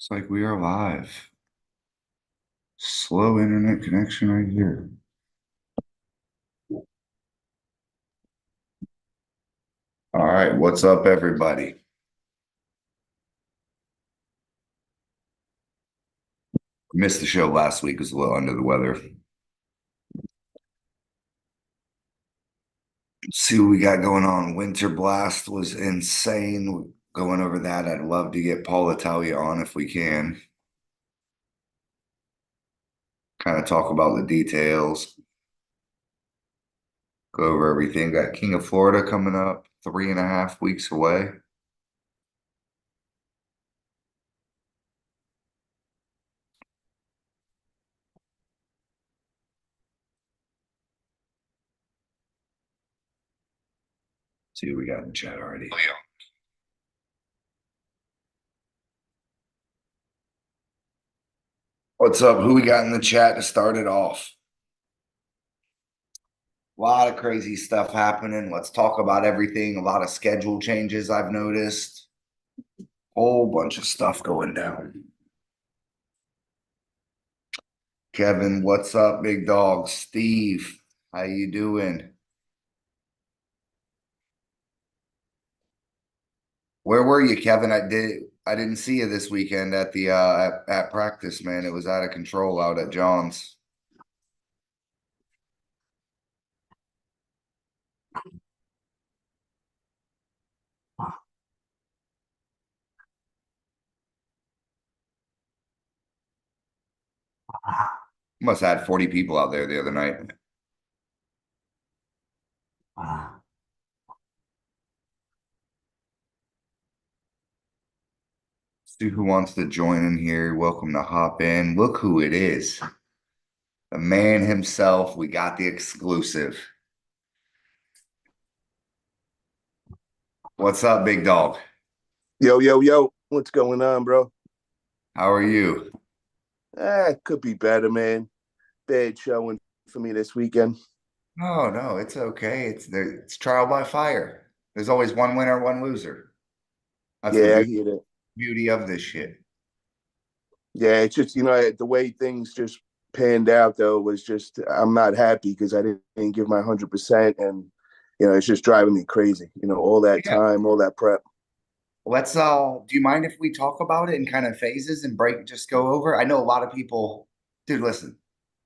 It's like we are live. Slow internet connection right here. All right, what's up, everybody? Missed the show last week, was a little under the weather. Let's see what we got going on. Winter Blast was insane. Going over that, I'd love to get Paul Italia on if we can. Kind of talk about the details, go over everything. Got King of Florida coming up, 3.5 weeks away. See what we got in the chat already. What's up? Who we got in the chat to start it off? A lot of crazy stuff happening. Let's talk about everything. A lot of schedule changes I've noticed. Whole bunch of stuff going down. Kevin, what's up, big dog? Steve, how you doing? Where were you, Kevin? I didn't see you this weekend at the at practice, man. It was out of control out at John's. Must have had 40 people out there the other night. See who wants to join in here. Welcome to hop in. Look who it is. The man himself. We got the exclusive. What's up, big dog? Yo, yo, yo, what's going on, bro? How are you? It could be better, man. Bad showing for me this weekend. No, no, it's okay. It's trial by fire. There's always one winner, one loser. That's the Yeah, I hear that. beauty of this shit. Yeah, it's just, the way things just panned out, though, was just, I'm not happy because I didn't give my 100%. And, it's just driving me crazy. All that Yeah. time, all that prep. Let's do you mind if we talk about it in kind of phases and just go over? I know a lot of people, dude, listen,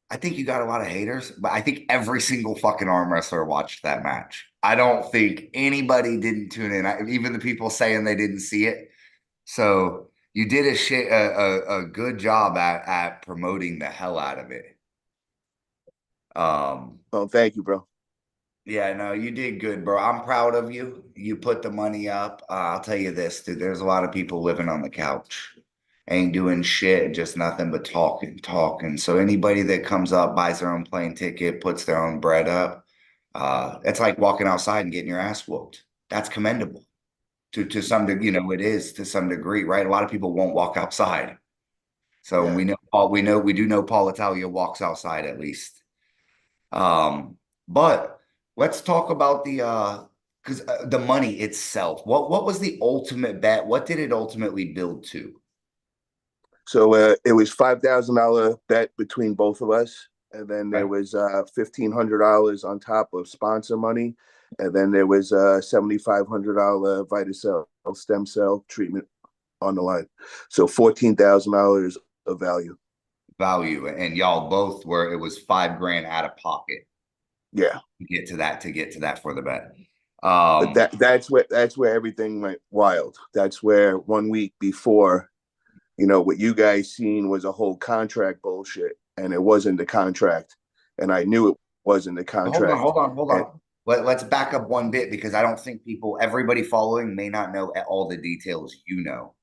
I think you got a lot of haters, but I think every single fucking arm wrestler watched that match. I don't think anybody didn't tune in. Even the people saying they didn't see it. So you did a good job at promoting the hell out of it. Um, Oh, thank you, bro. yeah, no, you did good, bro. I'm proud of you. You put the money up. I'll tell you this, dude. There's a lot of people living on the couch, ain't doing shit, just nothing but talking, talking. So anybody that comes up, buys their own plane ticket, puts their own bread up, it's like walking outside and getting your ass whooped. That's commendable to some degree. It is to some degree, right? A lot of people won't walk outside. So Yeah. we do know Paul Italia walks outside at least. But let's talk about because the money itself. What was the ultimate bet? What did it ultimately build to? So it was $5,000 bet between both of us. And then there Right. was $1,500 on top of sponsor money. And then there was $7,500 Vitacell stem cell treatment on the line. So $14,000 of value. Value, and y'all both were. It was 5 grand out of pocket Yeah. to get to that for the bet. But Um, that's where everything went wild. That's where 1 week before, what you guys seen was a whole contract bullshit. And it wasn't the contract. And I knew it wasn't the hold on, contract. hold on, hold And on. Let's back up one bit because I don't think everybody following may not know all the details you know.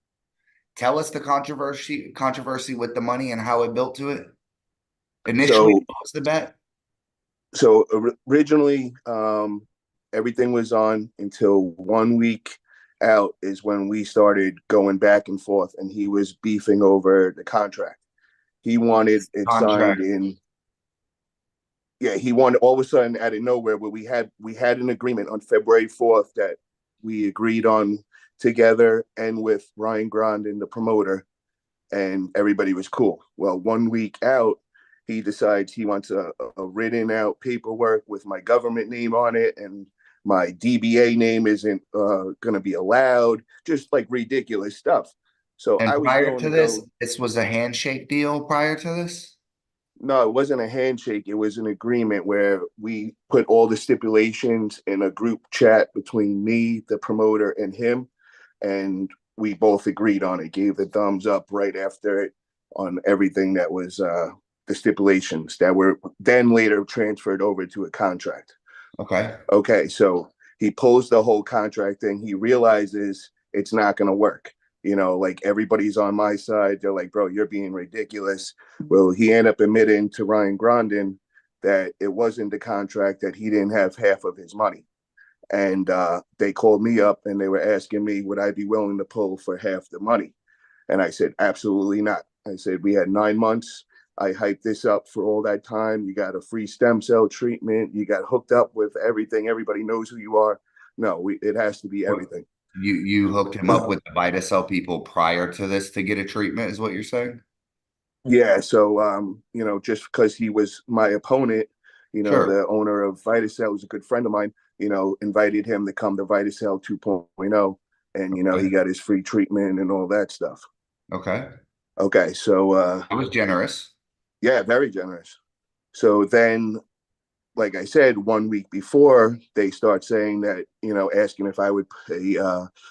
Tell us the controversy with the money and how it built to it. Initially, so what was the bet? so originally, everything was on until 1 week out is when we started going back and forth, and he was beefing over the contract. He wanted it signed Contract in. Yeah, he wanted all of a sudden out of nowhere where we had an agreement on February 4th that we agreed on together and with Ryan Grandin, the promoter, and everybody was cool. Well, 1 week out, he decides he wants a written out paperwork with my government name on it, and my DBA name isn't going to be allowed, just like ridiculous stuff. So And I was prior going to to this, go. this was a handshake deal prior to this? No, it wasn't a handshake. It was an agreement where we put all the stipulations in a group chat between me, the promoter, and him. And we both agreed on it, gave the thumbs up right after it on everything that was the stipulations that were then later transferred over to a contract. Okay. Okay, so he pulls the whole contract thing. He realizes it's not going to work. Like everybody's on my side. They're like, bro, you're being ridiculous. Well, he ended up admitting to Ryan Grondin that it wasn't the contract, that he didn't have half of his money. And they called me up and they were asking me, would I be willing to pull for half the money? And I said, absolutely not. I said, we had 9 months. I hyped this up for all that time. You got a free stem cell treatment. You got hooked up with everything. Everybody knows who you are. No, it has to be What everything. you hooked him up with the Vitacell people prior to this to get a treatment, is what you're saying? Yeah, so just because he was my opponent, Sure. the owner of Vitacell was a good friend of mine, invited him to come to Vitacell 2.0, and he Okay. got his free treatment and all that stuff. Okay. Okay, so I was generous. yeah, very generous. So then, like I said, 1 week before, they start saying that, asking if I would pay,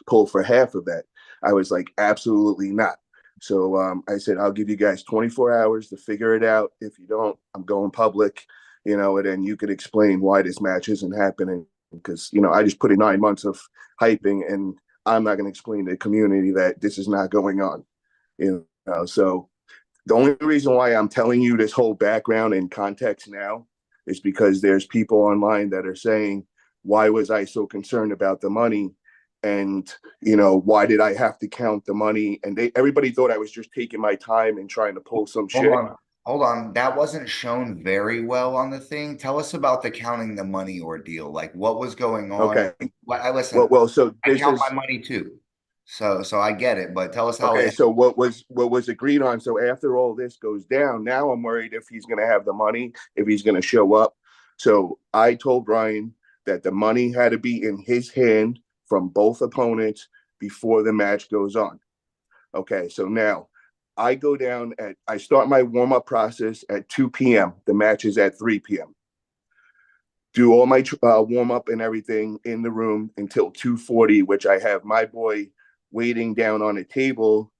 pull for half of that. I was like, absolutely not. So I said, I'll give you guys 24 hours to figure it out. If you don't, I'm going public, and then you could explain why this match isn't happening. Because, I just put in 9 months of hyping, and I'm not going to explain to the community that this is not going on. So the only reason why I'm telling you this whole background and context now is because there's people online that are saying, why was I so concerned about the money? And, why did I have to count the money? And everybody thought I was just taking my time and trying to pull some Hold shit. on. Hold on. That wasn't shown very well on the thing. Tell us about the counting the money ordeal. Like what was going on? Okay. I Well, listen, well, so I this count my is money too. So I get it, but tell us how okay. it So what was agreed on? So after all this goes down, now I'm worried if he's going to have the money, if he's going to show up. So I told Ryan that the money had to be in his hand from both opponents before the match goes on. Okay, so now I start my warm up process at 2 p.m. The match is at 3 p.m. Do all my warm up and everything in the room until 2:40, which I have my boy waiting down on a table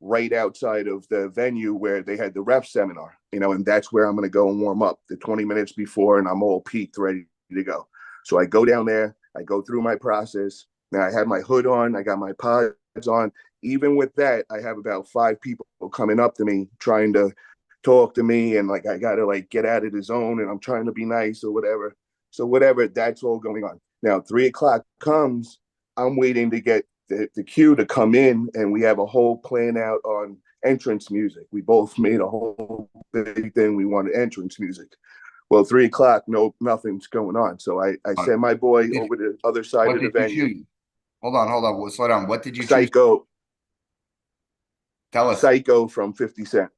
right outside of the venue where they had the ref seminar, and that's where I'm going to go and warm up the 20 minutes before, and I'm all peaked, ready to go. So I go down there, I go through my process. Now I have my hood on, I got my pods on. Even with that, I have about 5 people coming up to me trying to talk to me, and like I got to like get out of the zone, and I'm trying to be nice or whatever. So whatever, that's all going on. Now 3 o'clock comes, I'm waiting to get the cue to come in, and we have a whole plan out on entrance music. We both made a whole big thing. We wanted entrance music. Well, 3 o'clock, no, nothing's going on. So I on. send my boy Did, over to the other side what of the did you venue. choose? Hold on. Slow down. What did you choose? Psycho, Tell us. Psycho from 50 Cent.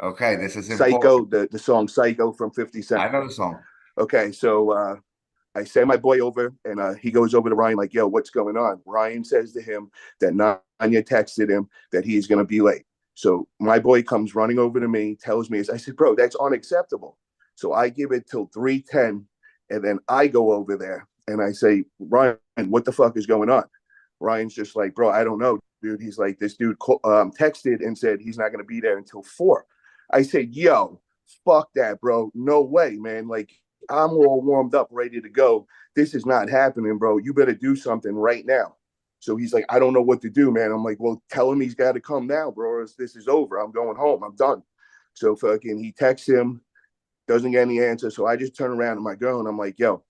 Okay, this is important. Psycho, the song Psycho from 50 Cent. I know the song. Okay, so I send my boy over, and he goes over to Ryan like, yo, what's going on? Ryan says to him that Nanya texted him that he's going to be late. So my boy comes running over to me, tells me, I said, bro, that's unacceptable. So I give it till 3:10, and then I go over there and I say, Ryan, what the fuck is going on? Ryan's just like, bro, I don't know, dude. He's like, this dude texted and said he's not going to be there until 4. I said, yo, fuck that, bro. No way, man. Like, I'm all warmed up, ready to go. This is not happening, bro. You better do something right now. So he's like, I don't know what to do, man. I'm like, well, tell him he's got to come now, bro, or this is over. I'm going home. I'm done. So fucking he texts him, doesn't get any answer. So I just turn around to my girl and I'm like, yo,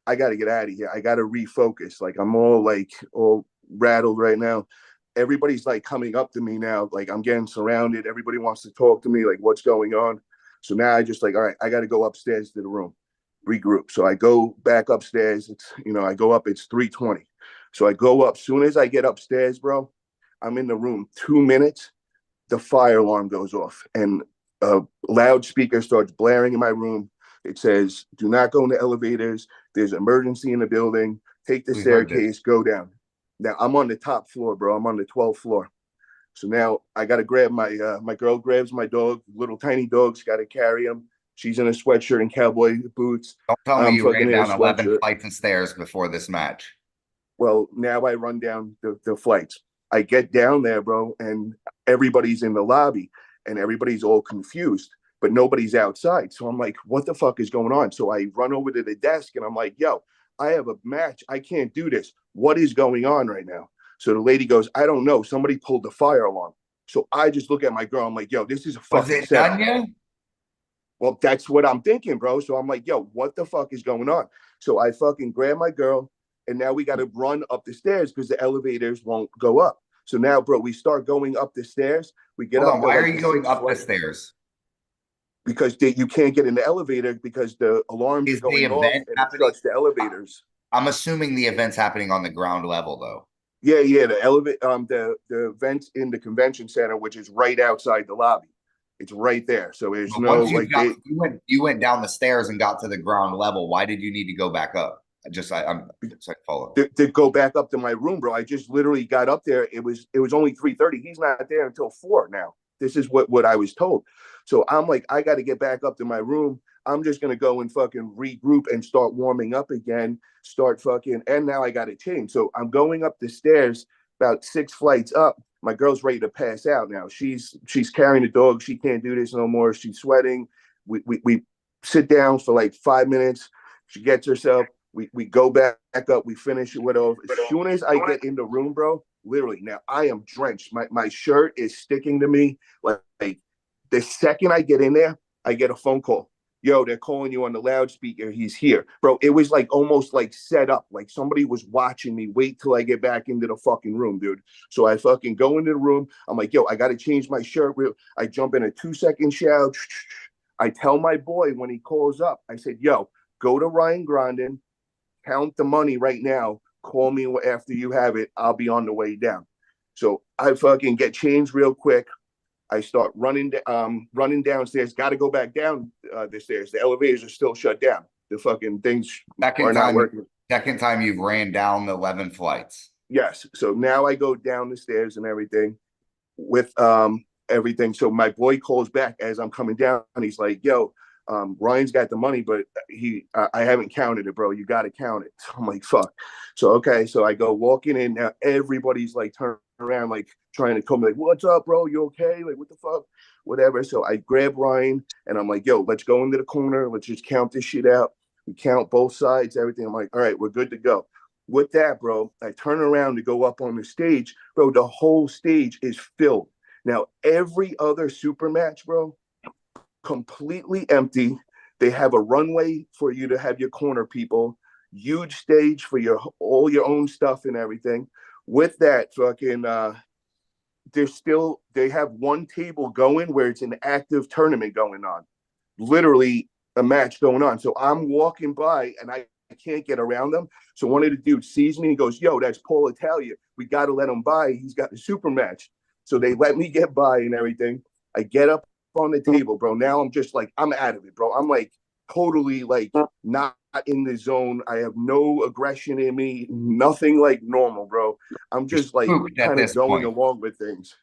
I got to get out of here. I got to refocus. Like, I'm all rattled right now. Everybody's like coming up to me now. Like, I'm getting surrounded. Everybody wants to talk to me. Like, what's going on? So now I just like, all right, I got to go upstairs to the room, regroup. So I go back upstairs. I go up, it's 3:20. So I go up. Soon as I get upstairs, bro, I'm in the room 2 minutes. the fire alarm goes off and a loudspeaker starts blaring in my room. It says, "Do not go in the elevators. There's an emergency in the building. Take the We heard this. staircase, go down." Now I'm on the top floor, bro. I'm on the 12th floor. So now I got to grab my girl grabs my dog, little tiny dogs, got to carry him. She's in a sweatshirt and cowboy boots. Don't tell me I'm you fucking ran in a down 11 sweatshirt. flights of stairs before this match. Well, now I run down the flights. I get down there, bro, and everybody's in the lobby and everybody's all confused, but nobody's outside. So I'm like, what the fuck is going on? So I run over to the desk and I'm like, yo, I have a match. I can't do this. What is going on right now? So the lady goes, I don't know. Somebody pulled the fire alarm. So I just look at my girl. I'm like, yo, this is a Was fucking it setup. done yet? Well, that's what I'm thinking, bro. So I'm like, yo, what the fuck is going on? So I fucking grab my girl, and now we got to run up the stairs because the elevators won't go up. So now, bro, we start going up the stairs. We get Hold up on. to Why are like you the going sixth up the floor stairs? because you can't get in the elevator because the alarms are Is the going off event and it happening? shuts the elevators. I'm assuming the event's happening on the ground level, though. Yeah, yeah. The event in the convention center, which is right outside the lobby. It's right there. So there's But no once you like got, you went down the stairs and got to the ground level. Why did you need to go back up? I'm just like follow. to go back up to my room, bro. I just literally got up there. It was only 3:30. He's not there until 4 now. This is what I was told. So I'm like, I got to get back up to my room. I'm just gonna go and fucking regroup and start warming up again. Start fucking, and now I got to change. So I'm going up the stairs about 6 flights up. My girl's ready to pass out now. She's carrying the dog. She can't do this no more. She's sweating. We sit down for like 5 minutes. She gets herself. We go back up, we finish it, whatever. As soon as I get in the room, bro, literally, now I am drenched. My shirt is sticking to me. Like the second I get in there, I get a phone call. Yo, they're calling you on the loudspeaker. He's here. Bro, it was like almost like set up. Like somebody was watching me. Wait till I get back into the fucking room, dude. So I fucking go into the room. I'm like, yo, I got to change my shirt. I jump in a 2-second shower. I tell my boy when he calls up, I said, yo, go to Ryan Grandin, count the money right now. Call me after you have it. I'll be on the way down. So I fucking get changed real quick. I start running downstairs. Got to go back down the stairs. The elevators are still shut down. The fucking things Second are not time, working. second time you've ran down the 11 flights. Yes. So now I go down the stairs and everything with everything. So my boy calls back as I'm coming down. And he's like, yo, Ryan's got the money, but I haven't counted it, bro. You got to count it. So I'm like, fuck. So, okay. So I go walking in. Now everybody's like turning around, like trying to come, like, what's up, bro? You okay? Like, what the fuck? Whatever. So I grab Ryan and I'm like, yo, let's go into the corner. Let's just count this shit out. We count both sides, everything. I'm like, all right, we're good to go. With that, bro, I turn around to go up on the stage. Bro, the whole stage is filled. Now, every other super match, bro, completely empty. They have a runway for you to have your corner people, huge stage for your all your own stuff and everything. With that, fucking they have one table going where it's an active tournament going on. Literally a match going on. So I'm walking by and I can't get around them. So one of the dudes sees me and goes, yo, that's Paul Italia. We got to let him by. He's got the super match. So they let me get by and everything. I get up on the table, bro. Now I'm just like, I'm out of it, bro. I'm like totally like not in the zone. I have no aggression in me, nothing like normal, bro. I'm You're just like spooked at kind of this going point. along with things.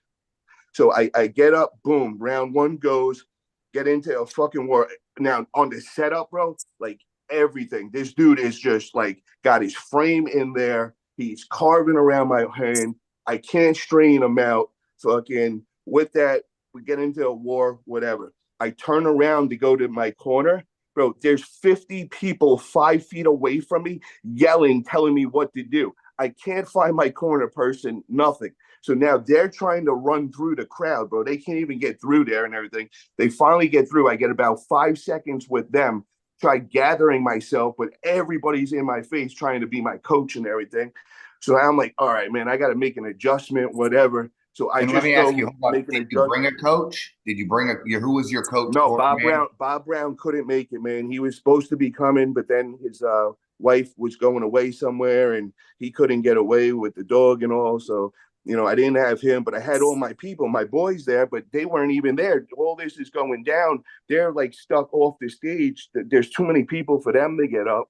So I get up, boom, round one goes, get into a fucking war. Now on the setup, bro, like everything. This dude is just like got his frame in there. He's carving around my hand. I can't strain him out. Fucking with that, we get into a war, whatever. I turn around to go to my corner. Bro, there's 50 people 5 feet away from me yelling, telling me what to do. I can't find my corner person, nothing. So now they're trying to run through the crowd, bro. They can't even get through there and everything. They finally get through. I get about 5 seconds with them, try gathering myself, but everybody's in my face trying to be my coach and everything. So I'm like, all right, man, I got to make an adjustment, whatever. So I And let just me ask you, go hold on, make an did you bring adjustment. a coach? Did you bring who was your coach No, for, man? Bob Brown couldn't make it, man. He was supposed to be coming, but then his wife was going away somewhere, and he couldn't get away with the dog and all. So I didn't have him, but I had all my people, my boys there, but they weren't even there. All this is going down. They're like stuck off the stage. There's too many people for them to get up.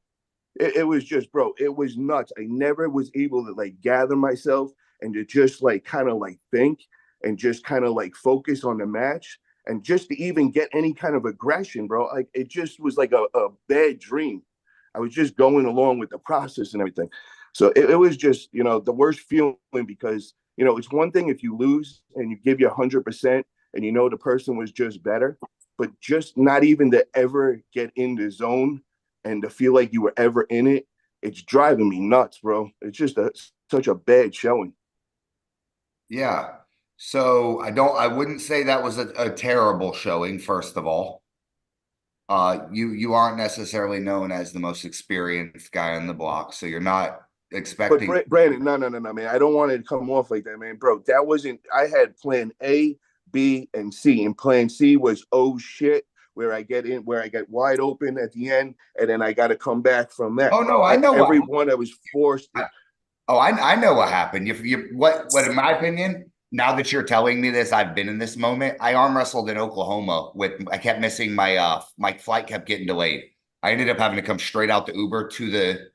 It was just, bro, it was nuts. I never was able to like gather myself and to just like kind of like think and just kind of like focus on the match and just to even get any kind of aggression, bro. Like it just was like a bad dream. I was just going along with the process and everything. So it was just, the worst feeling because, it's one thing if you lose and you give you 100% and the person was just better, but just not even to ever get in the zone and to feel like you were ever in it, it's driving me nuts, bro. It's just such a bad showing. Yeah. So I wouldn't say that was a terrible showing, first of all. You aren't necessarily known as the most experienced guy on the block, so you're not But expecting. Brandon, no, man. I don't want it to come off like that, man, bro. That wasn't. I had plan A, B, and C, and plan C was oh shit, where I get wide open at the end, and then I got to come back from that. Oh no, I know what. Every one I was forced. Oh, I know what happened. What in my opinion, now that you're telling me this, I've been in this moment. I arm wrestled in Oklahoma I kept missing my flight kept getting delayed. I ended up having to come straight out the Uber to the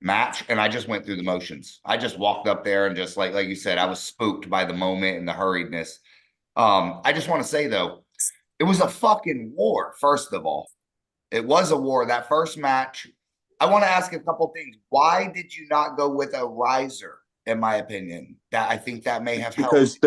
match and I just went through the motions. I just walked up there and just like you said, I was spooked by the moment and the hurriedness. I just want to say though, it was a fucking war, first of all. It was a war. That first match, I want to ask a couple things. Why did you not go with a riser? In my opinion, that I think that may have helped.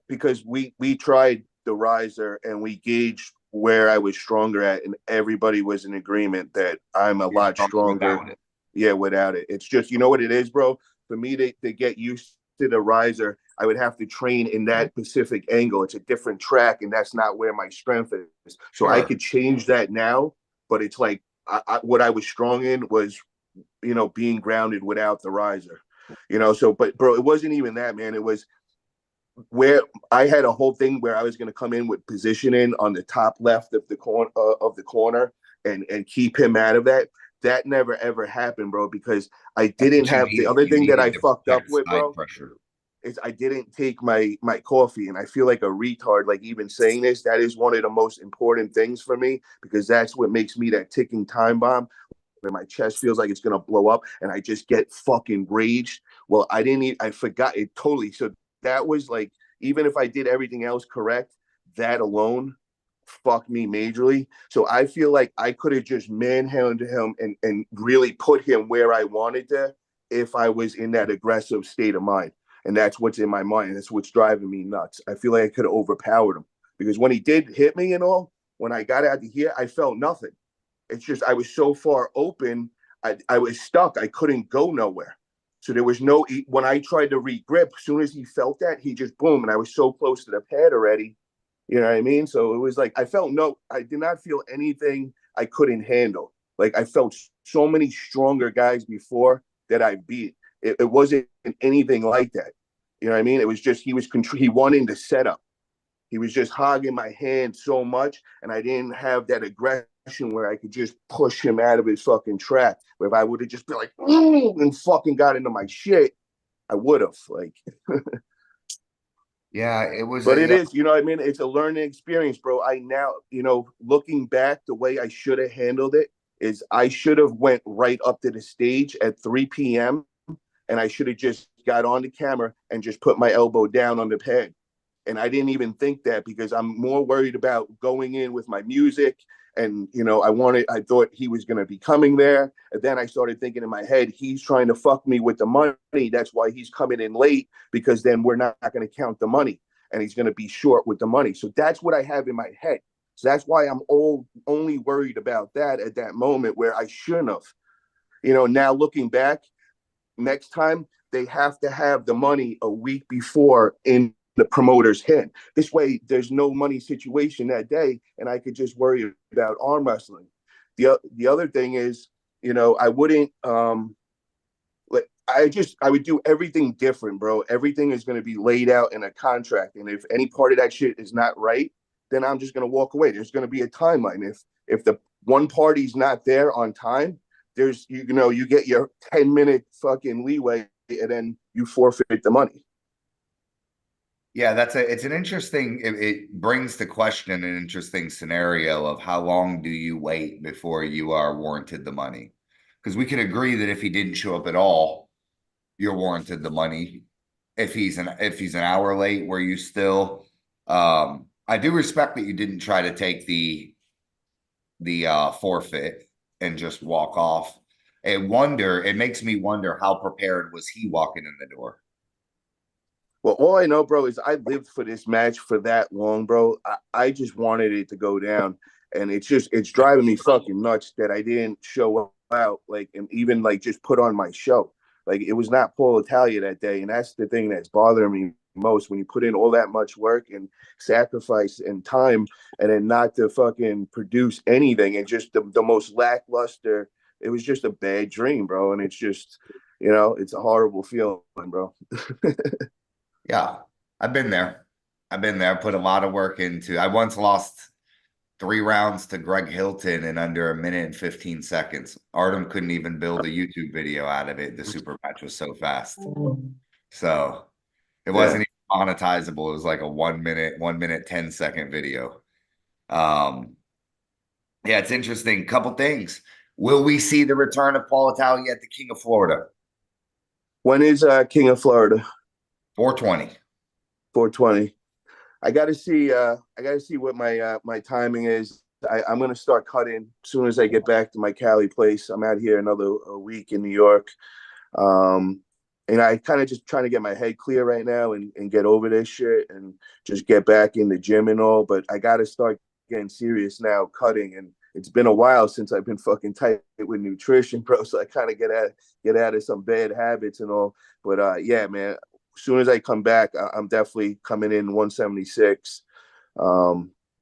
Because we tried the riser and we gauged where I was stronger at, and everybody was in agreement that I'm a You're lot stronger stronger. without it. Yeah, without it. It's just what it is, bro. For me to get used to the riser, I would have to train in that specific angle. It's a different track, and that's not where my strength is. So I Sure. could change that now, but it's like what I was strong in was being grounded without the riser. So but bro, it wasn't even that, man. It was where I had a whole thing where I was going to come in with positioning on the top left of the corner and keep him out of that. That never ever happened, bro, because I That's didn't what you have the need. other You thing that I needed to fucked up protect with, side bro, pressure. is I didn't take my coffee, and I feel like a retard. Like even saying this, that is one of the most important things for me because that's what makes me that ticking time bomb where my chest feels like it's gonna blow up, and I just get fucking raged. Well, I didn't eat. I forgot it totally. So that was like, even if I did everything else correct, that alone fucked me majorly. So I feel like I could have just manhandled him and really put him where I wanted to if I was in that aggressive state of mind. And that's what's in my mind. That's what's driving me nuts. I feel like I could have overpowered him because when he did hit me and all, when I got out of here, I felt nothing. It's just I was so far open, I was stuck. I couldn't go nowhere. So there was no, when I tried to re-grip, as soon as he felt that, he just boom, and I was so close to the pad already. You know what I mean? So it was like I did not feel anything I couldn't handle. Like I felt so many stronger guys before that I beat. It wasn't anything like that. You know what I mean? It was just he won in the setup. He was just hogging my hand so much, and I didn't have that aggression where I could just push him out of his fucking track. Where if I would have just been like, and fucking got into my shit, I would have. Like, Yeah, it was but a it yeah. is, I mean, it's a learning experience, bro. I now, looking back, the way I should have handled it is I should have went right up to the stage at 3 p.m. and I should have just got on the camera and just put my elbow down on the pad. And I didn't even think that because I'm more worried about going in with my music. And I thought he was going to be coming there. And then I started thinking in my head, he's trying to fuck me with the money. That's why he's coming in late, because then we're not going to count the money and he's going to be short with the money. So that's what I have in my head. So that's why I'm only worried about that at that moment where I shouldn't have. Now looking back, next time they have to have the money a week before in the promoter's hand. This way, there's no money situation that day, and I could just worry about arm wrestling. The other thing is, I wouldn't like I would do everything different, bro. Everything is going to be laid out in a contract, and if any part of that shit is not right, then I'm just going to walk away. There's going to be a timeline. If the one party's not there on time, there's you get your 10-minute fucking leeway, and then you forfeit the money. Yeah, it's an interesting, it brings to question an interesting scenario of how long do you wait before you are warranted the money? Because we could agree that if he didn't show up at all, you're warranted the money. If he's an hour late, where you still I do respect that you didn't try to take the forfeit and just walk off. It makes me wonder how prepared was he walking in the door? Well, all I know, bro, is I lived for this match for that long, bro. I just wanted it to go down. And it's driving me fucking nuts that I didn't show out, like, and even like just put on my show. Like, it was not Paul Italia that day. And that's the thing that's bothering me most, when you put in all that much work and sacrifice and time, and then not to fucking produce anything, and just the most lackluster. It was just a bad dream, bro. And it's just, it's a horrible feeling, bro. Yeah, I've been there. I've been there. I put a lot of work into. I once lost 3 rounds to Greg Hilton in under a minute and 15 seconds. Artem couldn't even build a YouTube video out of it. The super match was so fast. So it Yeah. wasn't even monetizable. It was like a 1 minute, 10-second video. Um, yeah, it's interesting. Couple things. Will we see the return of Paul Italia at the King of Florida? When is King of Florida? 420. 420. I gotta see what my timing is. I'm gonna start cutting as soon as I get back to my Cali place. I'm out here another a week in New York. Um, and I kind of just trying to get my head clear right now, and get over this shit, and just get back in the gym and all. But I gotta start getting serious now, cutting. And it's been a while since I've been fucking tight with nutrition, bro. So I kind of get out of some bad habits and all. But yeah, man, as soon as I come back, I'm definitely coming in 176.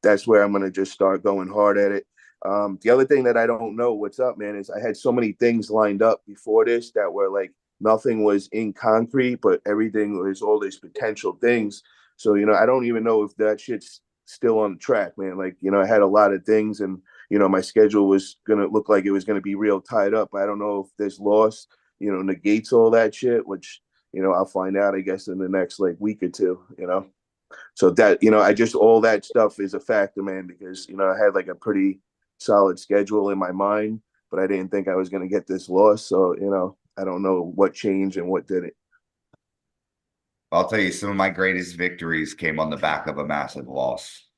That's where I'm gonna just start going hard at it. The other thing that I don't know what's up, man, is I had so many things lined up before this that were like nothing was in concrete, but everything was all these potential things. So, I don't even know if that shit's still on the track, man. Like, I had a lot of things, and my schedule was gonna look like it was gonna be real tied up. I don't know if this loss, negates all that shit, which, I'll find out, I guess, in the next like week or two. So that, I just, all that stuff is a factor, man, because, I had like a pretty solid schedule in my mind, but I didn't think I was going to get this loss. So, I don't know what changed and what didn't. I'll tell you, some of my greatest victories came on the back of a massive loss.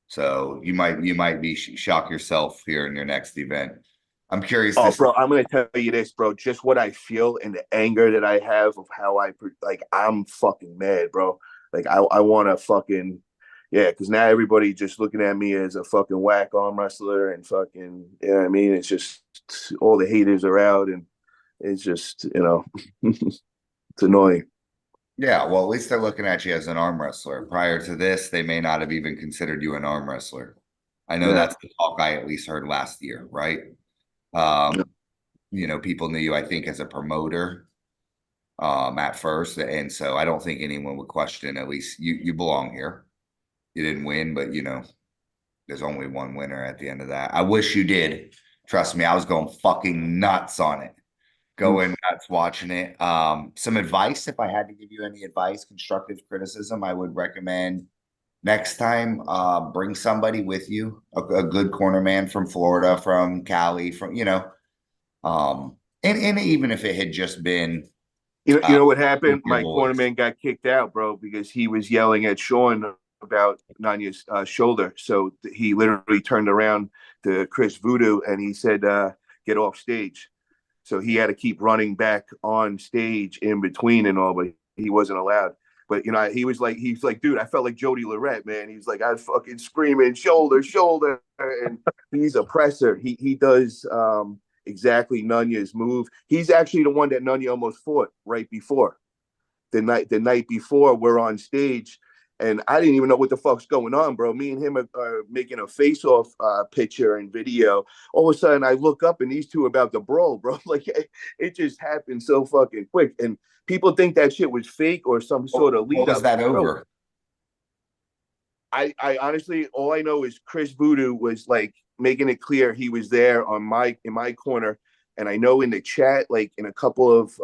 So you might be shock yourself here in your next event. I'm curious Oh, this. bro, I'm gonna tell you this, bro. Just what I feel and the anger that I have of how like, I'm fucking mad, bro. Like, I want to fucking, yeah, because now everybody just looking at me as a fucking whack arm wrestler, and fucking, you know what I mean? It's just all the haters are out, and it's just, it's annoying. Yeah, well, at least they're looking at you as an arm wrestler. Prior to this, they may not have even considered you an arm wrestler. I know Yeah. that's the talk I at least heard last year, right? Yeah. People knew you, I think, as a promoter at first. And so I don't think anyone would question, at least you belong here. You didn't win, but there's only one winner at the end of that. I wish you did. Trust me, I was going fucking nuts on it. Going nuts watching it. Some advice, if I had to give you any advice, constructive criticism, I would recommend next time, bring somebody with you, a good corner man from Florida, from Cali, from and even if it had just been You uh know what happened? your My boys. cornerman got kicked out, bro, because he was yelling at Sean about Nanya's shoulder. So he literally turned around to Chris Voodoo, and he said, "Get off stage." So he had to keep running back on stage in between and all, but he wasn't allowed. But he's like, dude, I felt like Jody Lorette, man. He's like, I was fucking screaming, shoulder, shoulder, and he's a presser. He does exactly Nunya's move. He's actually the one that Nunya almost fought right before. The night before, we're on stage, and I didn't even know what the fuck's going on, bro. Me and him are making a face-off picture and video. All of a sudden, I look up, and these two are about to brawl, bro. Like, it just happened so fucking quick, and people think that shit was fake or some sort of What lead was up, that bro. over? I honestly, all I know is Chris Voodoo was like making it clear he was there in my corner, and I know in the chat, like in a couple of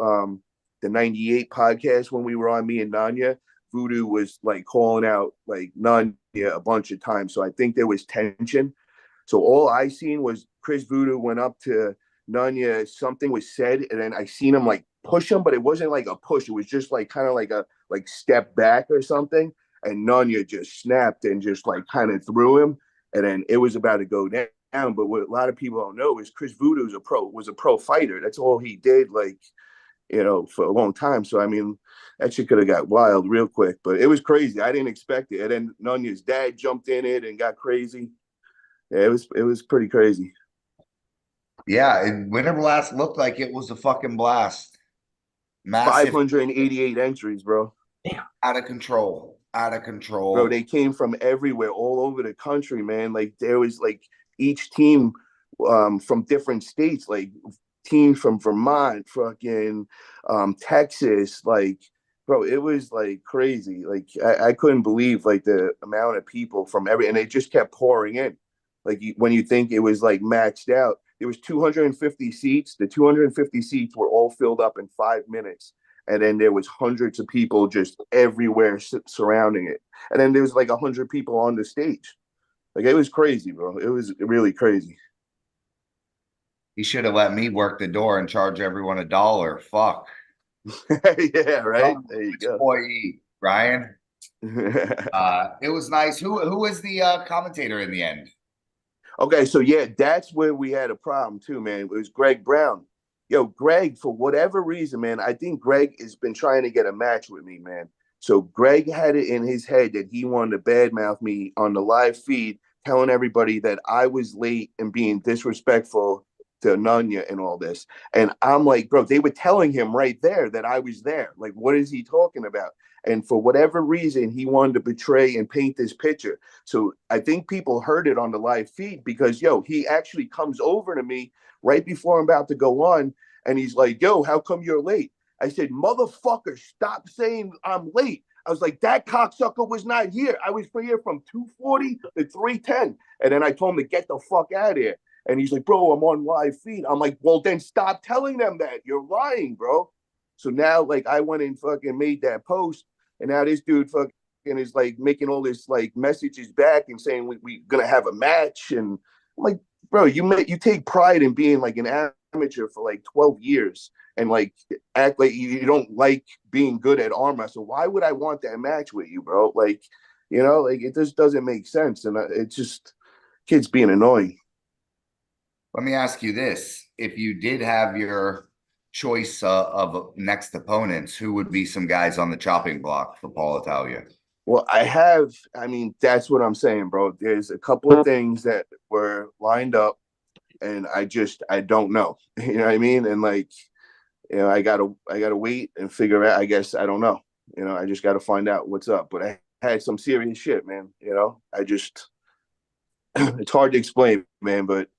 the '98 podcast when we were on, me and Nanya, Voodoo was like calling out like Nunya a bunch of times. So I think there was tension. So all I seen was Chris Voodoo went up to Nunya, something was said, and then I seen him like push him, but it wasn't like a push. It was just like kind of like a like step back or something. And Nunya just snapped and just like kind of threw him. And then it was about to go down. But what a lot of people don't know is Chris Voodoo was a pro fighter. That's all he did, like, for a long time. So I mean, that shit could have got wild real quick, but it was crazy. I didn't expect it. And then Nunya's dad jumped in it and got crazy. Yeah, it was pretty crazy. Yeah, and Winter Blast looked like it was a fucking blast. Massive, 588 entries, bro. Damn. out of control, out of Bro, control. they came from everywhere, all over the country, man. Like there was like each team from different states, like teams from Vermont, fucking Texas, like bro, it was like crazy. Like I couldn't believe like the amount of people from and it just kept pouring in. Like when you think it was like maxed out, there was 250 seats. The 250 seats were all filled up in 5 minutes. And then there was hundreds of people just everywhere surrounding it. And then there was like 100 people on the stage. Like it was crazy, bro. It was really crazy. He should have let me work the door and charge everyone $1. Fuck. Yeah, right. There you go. Employee, Ryan. It was nice. Who was the commentator in the end? Okay, so yeah, that's where we had a problem too, man. It was Greg Brown. Yo, Greg, for whatever reason, man, I think Greg has been trying to get a match with me, man. So Greg had it in his head that he wanted to badmouth me on the live feed, telling everybody that I was late and being disrespectful to Nunya and all this. And I'm like, bro, they were telling him right there that I was there. Like, what is he talking about? And for whatever reason, he wanted to betray and paint this picture. So I think people heard it on the live feed because, yo, he actually comes over to me right before I'm about to go on. And he's like, yo, how come you're late? I said, motherfucker, stop saying I'm late. I was like, that cocksucker was not here. I was here from 2:40 to 3:10. And then I told him to get the fuck out of here. And he's like, bro, I'm on live feed. I'm like, well, then stop telling them that. You're lying, bro. So now, like, I went and fucking made that post. And now this dude fucking is like making all this like messages back and saying we gonna have a match. And I'm like, bro, you take pride in being like an amateur for like 12 years and like act like you don't like being good at arm wrestling. Why would I want that match with you, bro? Like, like it just doesn't make sense. And it's just kids being annoying. Let me ask you this. If you did have your choice of next opponents, who would be some guys on the chopping block for Paul Italia? Well, I mean, that's what I'm saying, bro. There's a couple of things that were lined up and I don't know. You know what I mean? And like, I gotta wait and figure out, I guess, I don't know. I just gotta find out what's up. But I had some serious shit, man. I just it's hard to explain, man, but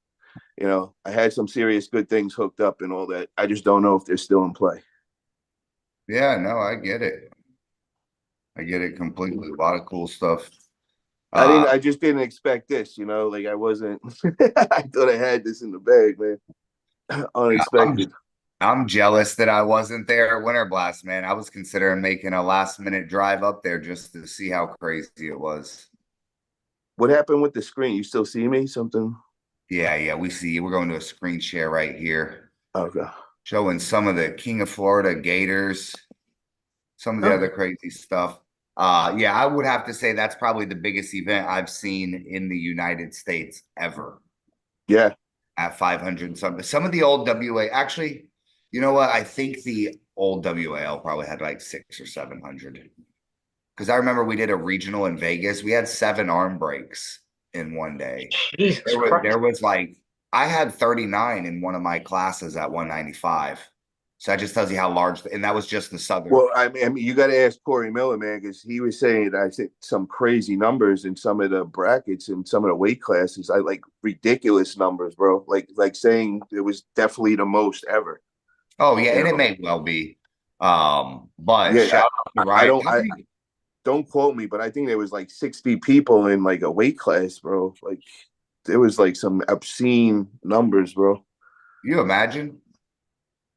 I had some serious good things hooked up and all that. I just don't know if they're still in play. Yeah, no, I get it. I get it completely. A lot of cool stuff. I just didn't expect this, like I wasn't, I thought I had this in the bag, man. Unexpected. I'm jealous that I wasn't there at Winter Blast, man. I was considering making a last minute drive up there just to see how crazy it was. What happened with the screen? You still see me? Something? Yeah, we see you. We're going to a screen share right here. Okay. Showing some of the King of Florida Gators, some of the other crazy stuff. Yeah, I would have to say that's probably the biggest event I've seen in the United States ever. Yeah. At 500 something. Some of the old WA, actually, you know what? I think the old WAL probably had like 600 or 700. Because I remember we did a regional in Vegas. We had 7 arm breaks in one day. Jesus There was like, I had 39 in one of my classes at 195. So that just tells you how large, and that was just the Southern. Well, I mean, you got to ask Corey Miller, man, because he was saying, I think, some crazy numbers in some of the brackets and some of the weight classes. I like ridiculous numbers, bro. Like saying it was definitely the most ever. Oh yeah, and it may well be. But yeah, shout out to Ryan. I don't quote me, but I think there was like 60 people in like a weight class, bro. Like there was like some obscene numbers, bro. You imagine?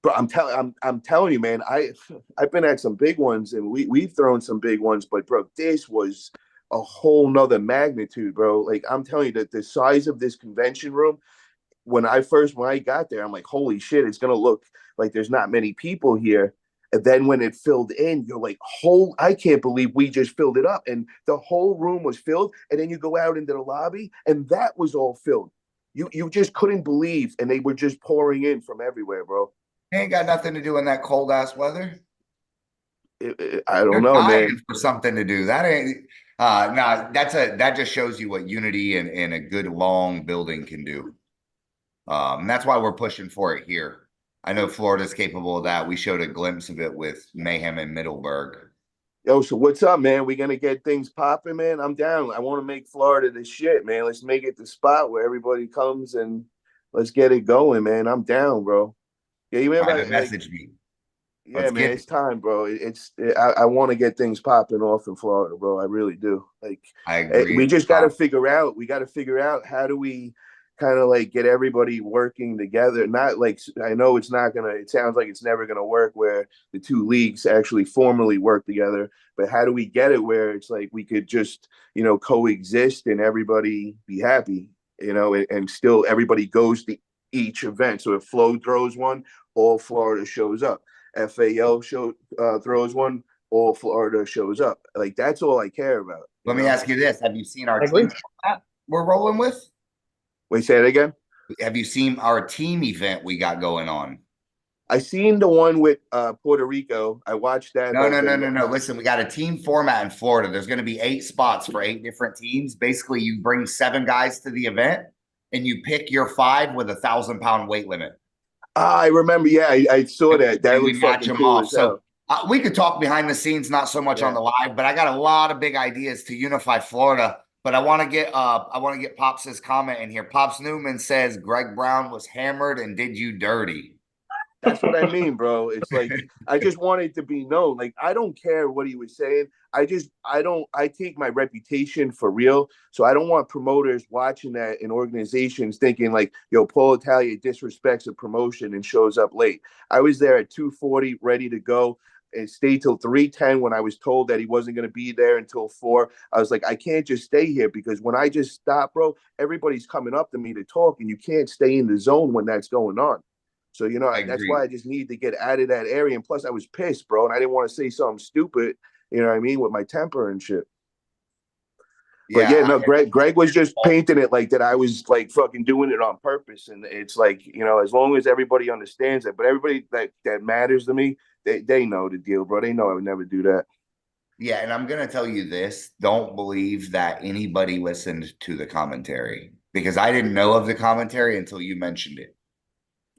Bro, I'm telling you, man. I've been at some big ones, and we've thrown some big ones, but bro, this was a whole nother magnitude, bro. Like I'm telling you that the size of this convention room, when I got there, I'm like, holy shit, it's gonna look like there's not many people here. And then when it filled in, you're like, I can't believe we just filled it up. And the whole room was filled. And then you go out into the lobby, and that was all filled. You just couldn't believe, and they were just pouring in from everywhere, bro. Ain't got nothing to do in that cold ass weather. I don't They're know, man. dying for something to do. That ain't no, that just shows you what unity and a good long building can do. That's why we're pushing for it here. I know Florida's capable of that. We showed a glimpse of it with Mayhem in Middleburg. Yo, so what's up, man? We gonna get things popping, man. I'm down. I want to make Florida the shit, man. Let's make it the spot where everybody comes and let's get it going, man. I'm down, bro. Yeah, you All right, remember then like message me. yeah, Let's man, get it's it. time, bro. I want to get things popping off in Florida, bro. I really do. Like, I agree. we It's just got to time. figure out. We got to figure out how do we kind of like get everybody working together. Not like I know it's not gonna. It sounds like it's never gonna work where the two leagues actually formally work together. But how do we get it where it's like we could just coexist and everybody be happy, and still everybody goes to each event. So if Flo throws one, all Florida shows up. Throws one, all Florida shows up. Like that's all I care about. Let me ask you this. Have you seen our I agree. team format we're rolling with? Wait, say it again. Have you seen our team event we got going on? I seen the one with Puerto Rico. I watched that, No, but no, no, then no, no. Listen, we got a team format in Florida. There's going to be 8 spots for 8 different teams. Basically, you bring 7 guys to the event and you pick your 5 with 1,000 pound weight limit. I remember. Yeah, I saw that. That And we looked match fucking them cool off. as So hell. we could talk behind the scenes, not so much on Yeah. the live, but I got a lot of big ideas to unify Florida. But I want to get Pops's comment in here. Pops Newman says Greg Brown was hammered and did you dirty. That's what I mean, bro. It's like I just wanted to be known. Like I don't care what he was saying. I take my reputation for real. So I don't want promoters watching that in organizations thinking like, yo, Paul Italia disrespects a promotion and shows up late. I was there at 2:40, ready to go. And stayed till 3:10 when I was told that he wasn't going to be there until 4. I was like, I can't just stay here because when I just stop, bro, everybody's coming up to me to talk, and you can't stay in the zone when that's going on. So, I that's why agree. I just need to get out of that area. And plus, I was pissed, bro, and I didn't want to say something stupid, you know what I mean, with my temper and shit. But yeah, Yeah. no, Greg was just painting it like that I was like fucking doing it on purpose. And it's like, as long as everybody understands it, but everybody that matters to me, they know the deal, bro. They know I would never do that. Yeah. And I'm going to tell you this, don't believe that anybody listened to the commentary because I didn't know of the commentary until you mentioned it.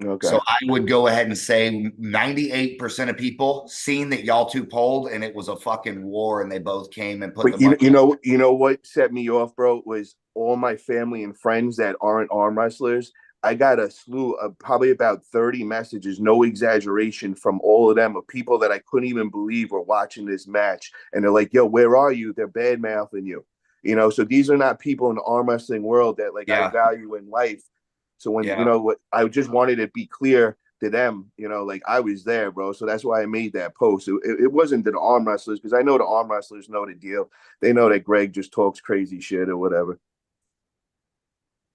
Okay. So I would go ahead and say 98% of people seen that y'all two polled and it was a fucking war and they both came and put the But money. you know what set me off, bro, was all my family and friends that aren't arm wrestlers. I got a slew of probably about 30 messages, no exaggeration, from all of them of people that I couldn't even believe were watching this match. And they're like, yo, where are you? They're bad mouthing you. So these are not people in the arm wrestling world that like I Yeah. value in life. So when, Yeah. what I just wanted to be clear to them, like I was there, bro. So that's why I made that post. It wasn't the arm wrestlers because I know the arm wrestlers know the deal. They know that Greg just talks crazy shit or whatever.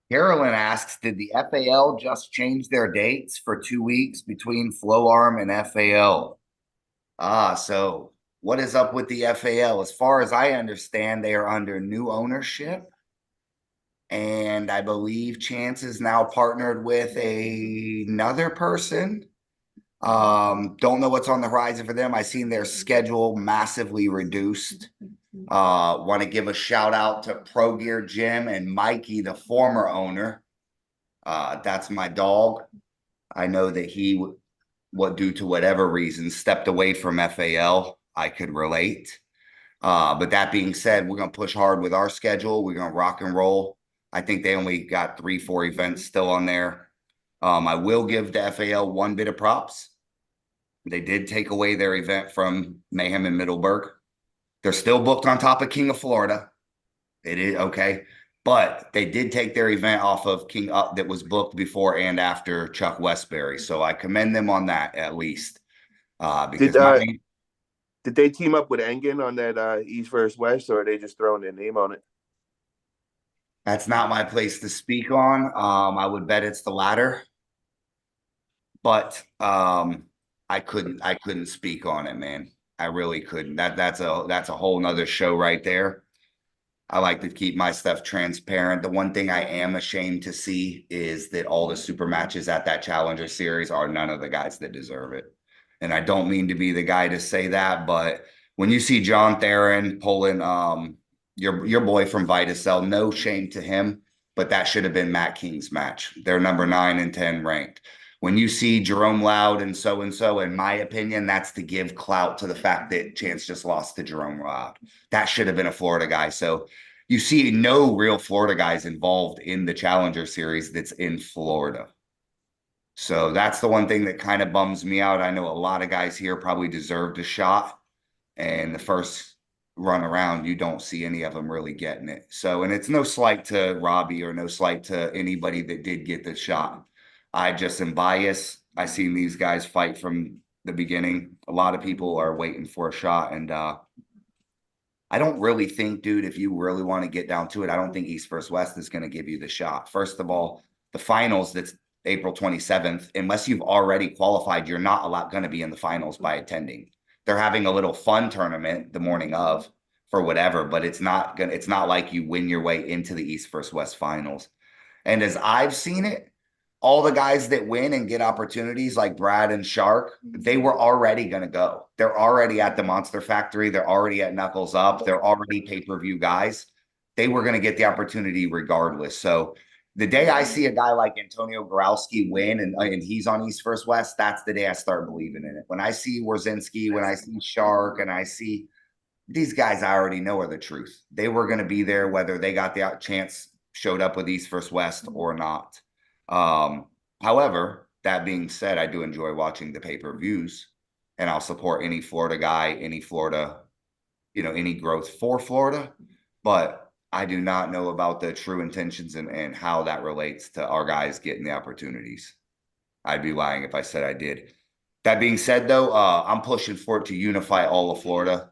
Carolyn asks, did the FAL just change their dates for 2 weeks between Flow Arm and FAL? So what is up with the FAL? As far as I understand, they are under new ownership. And I believe Chance is now partnered with another person. Don't know what's on the horizon for them. I seen their schedule massively reduced. Want to give a shout out to Pro Gear Gym and Mikey, the former owner. That's my dog. I know that he, what due to whatever reason, stepped away from FAL. I could relate. But that being said, we're gonna push hard with our schedule. We're gonna rock and roll. I think they only got 3, 4 events still on there. I will give the FAL one bit of props. They did take away their event from Mayhem in Middleburg. They're still booked on top of King of Florida. It is okay. But they did take their event off of King Up that was booked before and after Chuck Westbury. So I commend them on that at least. Did Because my main, did they team up with Engen on that East versus West, or are they just throwing their name on it? that's not my place to speak on. I would bet it's the latter, but I couldn't speak on it, man. I really couldn't. That's a whole nother show right there. I like to keep my stuff transparent. The one thing I am ashamed to see is that all the super matches at that Challenger Series are none of the guys that deserve it. And I don't mean to be the guy to say that, but when you see John Theron pulling your boy from Vitacell, no shame to him, but that should have been Matt King's match. They're number 9 and 10 ranked. When you see Jerome Loud and so, in my opinion, that's to give clout to the fact that Chance just lost to Jerome Loud. That should have been a Florida guy. So you see no real Florida guys involved in the Challenger Series that's in Florida. So that's the one thing that kind of bums me out. I know a lot of guys here probably deserved a shot, and the first run around, you don't see any of them really getting it. So, and it's no slight to Robbie or no slight to anybody that did get the shot. I just am biased. I seen these guys fight from the beginning. A lot of people are waiting for a shot, and I don't really think, dude, if you really want to get down to it, I don't think East versus West is going to give you the shot. First of all, the finals, that's April 27th, unless you've already qualified, you're not a lot going to be in the finals by attending. They're having a little fun tournament the morning of for whatever, but it's not like you win your way into the East versus West finals. And as I've seen it, all the guys that win and get opportunities like Brad and Shark, they were already going to go. They're already at the Monster Factory. They're already at Knuckles Up. They're already pay-per-view guys. They were going to get the opportunity regardless. So the day I see a guy like Antonio Borowski win and he's on East versus West, that's the day I start believing in it. When I see Warzinski, when I see Shark, and I see these guys, I already know are the truth. They were going to be there whether they got the chance, showed up with East versus West or not. However, that being said, I do enjoy watching the pay-per-views, and I'll support any Florida guy, any Florida, any growth for Florida. But I do not know about the true intentions and how that relates to our guys getting the opportunities. I'd be lying if I said I did. That being said, though, I'm pushing for it to unify all of Florida.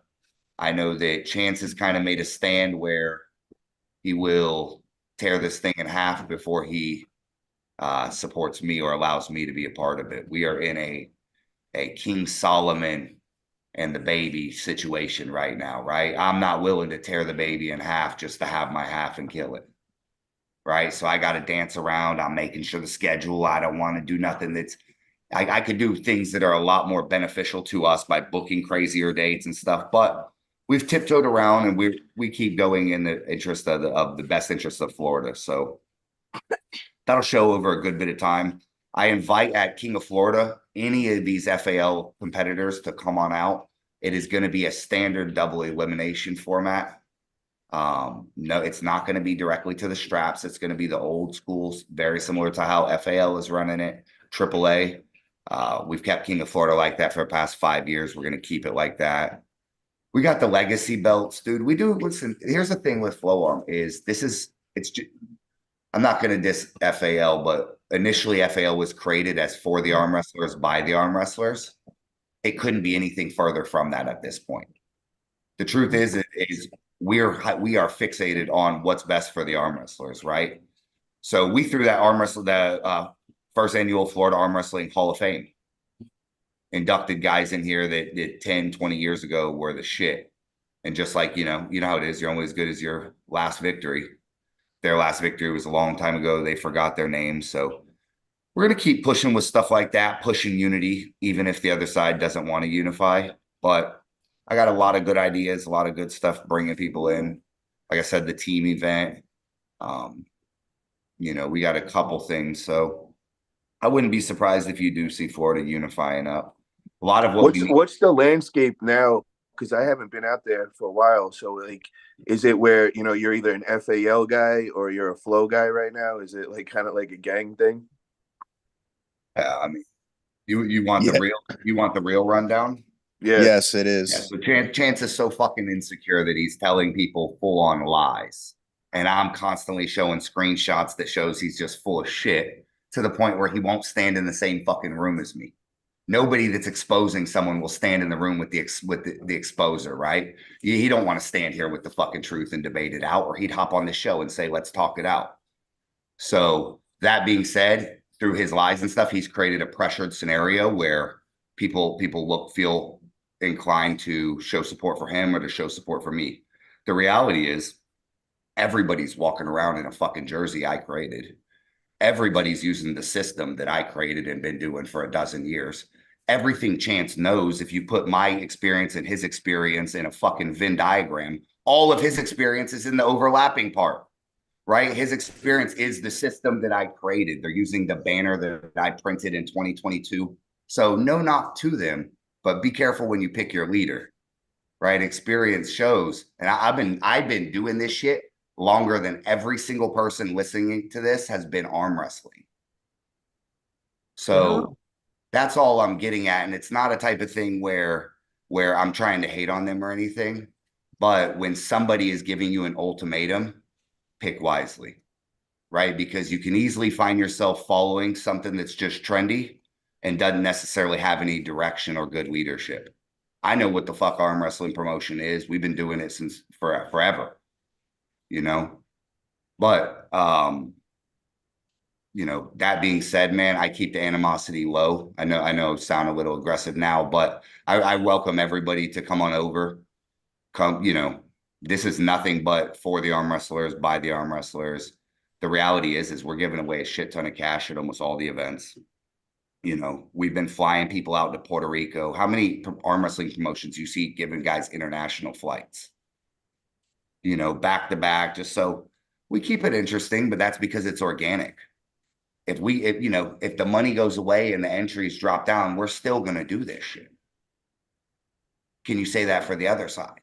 I know that Chance has kind of made a stand where he will tear this thing in half before he supports me or allows me to be a part of it. We are in a King Solomon and the baby situation right now, right? I'm not willing to tear the baby in half just to have my half and kill it, right? So I got to dance around. I'm making sure the schedule. I don't want to do nothing that's I could do things that are a lot more beneficial to us by booking crazier dates and stuff, but we've tiptoed around and we keep going in the interest of the best interest of Florida. So that'll show over a good bit of time. I invite at King of Florida any of these FAL competitors to come on out. It is going to be a standard double elimination format. No, it's not going to be directly to the straps. It's going to be the old schools, very similar to how FAL is running it. AAA. We've kept King of Florida like that for the past 5 years. We're going to keep it like that. We got the legacy belts, dude. We do. Listen, here's the thing with Flow Arm is it's just, I'm not going to diss FAL, but initially FAL was created as for the arm wrestlers by the arm wrestlers. It couldn't be anything further from that at this point. The truth is we are fixated on what's best for the arm wrestlers, right? So we threw that the first annual Florida Arm Wrestling Hall of Fame, inducted guys in here that did 10, 20 years ago were the shit. And just like, you know how it is, you're only as good as your last victory. Their last victory was a long time ago. They forgot their names. So we're going to keep pushing with stuff like that, pushing unity, even if the other side doesn't want to unify. But I got a lot of good ideas, a lot of good stuff bringing people in. Like I said, the team event, we got a couple things. So I wouldn't be surprised if you do see Florida unifying up. A lot of what what's the landscape now? Because I haven't been out there for a while. So like, is it where you're either an FAL guy or you're a flow guy right now? Is it like kind of like a gang thing? I mean, you want Yeah. the real rundown? Yeah. Yes, it Yeah. is. So Chance is so fucking insecure that he's telling people full on lies And I'm constantly showing screenshots that shows he's just full of shit to the point where he won't stand in the same fucking room as me. Nobody that's exposing someone will stand in the room with the exposer, right? He don't want to stand here with the fucking truth and debate it out, or he'd hop on the show and say, let's talk it out. So that being said, through his lies and stuff, he's created a pressured scenario where people feel inclined to show support for him or to show support for me. The reality is everybody's walking around in a fucking jersey I created. Everybody's using the system that I created and been doing for a dozen years. Everything Chance knows, if you put my experience and his experience in a fucking Venn diagram, all of his experience is in the overlapping part, right? His experience is the system that I created. They're using the banner that I printed in 2022. So no knock to them, but be careful when you pick your leader, right? Experience shows. And I've been doing this shit longer than every single person listening to this has been arm wrestling. So that's all I'm getting at. And it's not a type of thing where I'm trying to hate on them or anything. But when somebody is giving you an ultimatum, pick wisely, right? Because you can easily find yourself following something that's just trendy and doesn't necessarily have any direction or good leadership. I know what the fuck arm wrestling promotion is. We've been doing it since forever, you know. But you know, that being said, man, I keep the animosity low. I know sound a little aggressive now, but I welcome everybody to come on over. Come, you know, this is nothing but for the arm wrestlers, by the arm wrestlers. The reality is we're giving away a shit ton of cash at almost all the events. You know, we've been flying people out to Puerto Rico. How many arm wrestling promotions you see giving guys international flights? You know, back to back, just so we keep it interesting, but that's because it's organic. If you know, if the money goes away and the entries drop down, we're still going to do this shit. Can you say that for the other side?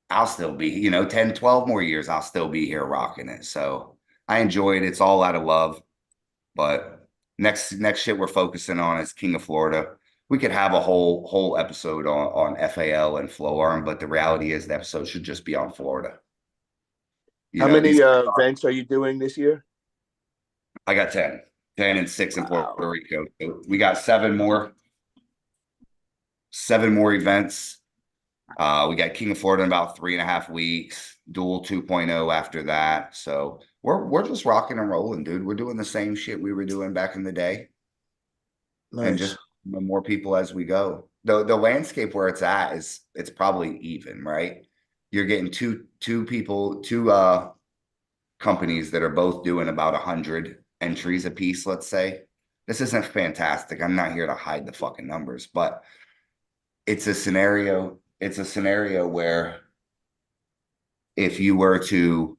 I'll still be, you know, 10, 12 more years, I'll still be here rocking it. So I enjoy it. It's all out of love. But next shit we're focusing on is King of Florida. We could have a whole episode on FAL and Flow Arm, but the reality is the episode should just be on Florida. You How know, many these events are you doing this year? I got 10 and 6 in Puerto Wow. Rico. So we got seven more events. We got King of Florida in about 3.5 weeks, Duel 2.0 after that. So we're just rocking and rolling, dude. We're doing the same shit we were doing back in the day, and Nice. just more people as we go. The landscape where it's at is it's probably even, right? You're getting two companies that are both doing about 100 entries a piece, let's say. This isn't fantastic. I'm not here to hide the fucking numbers, but it's a scenario where if you were to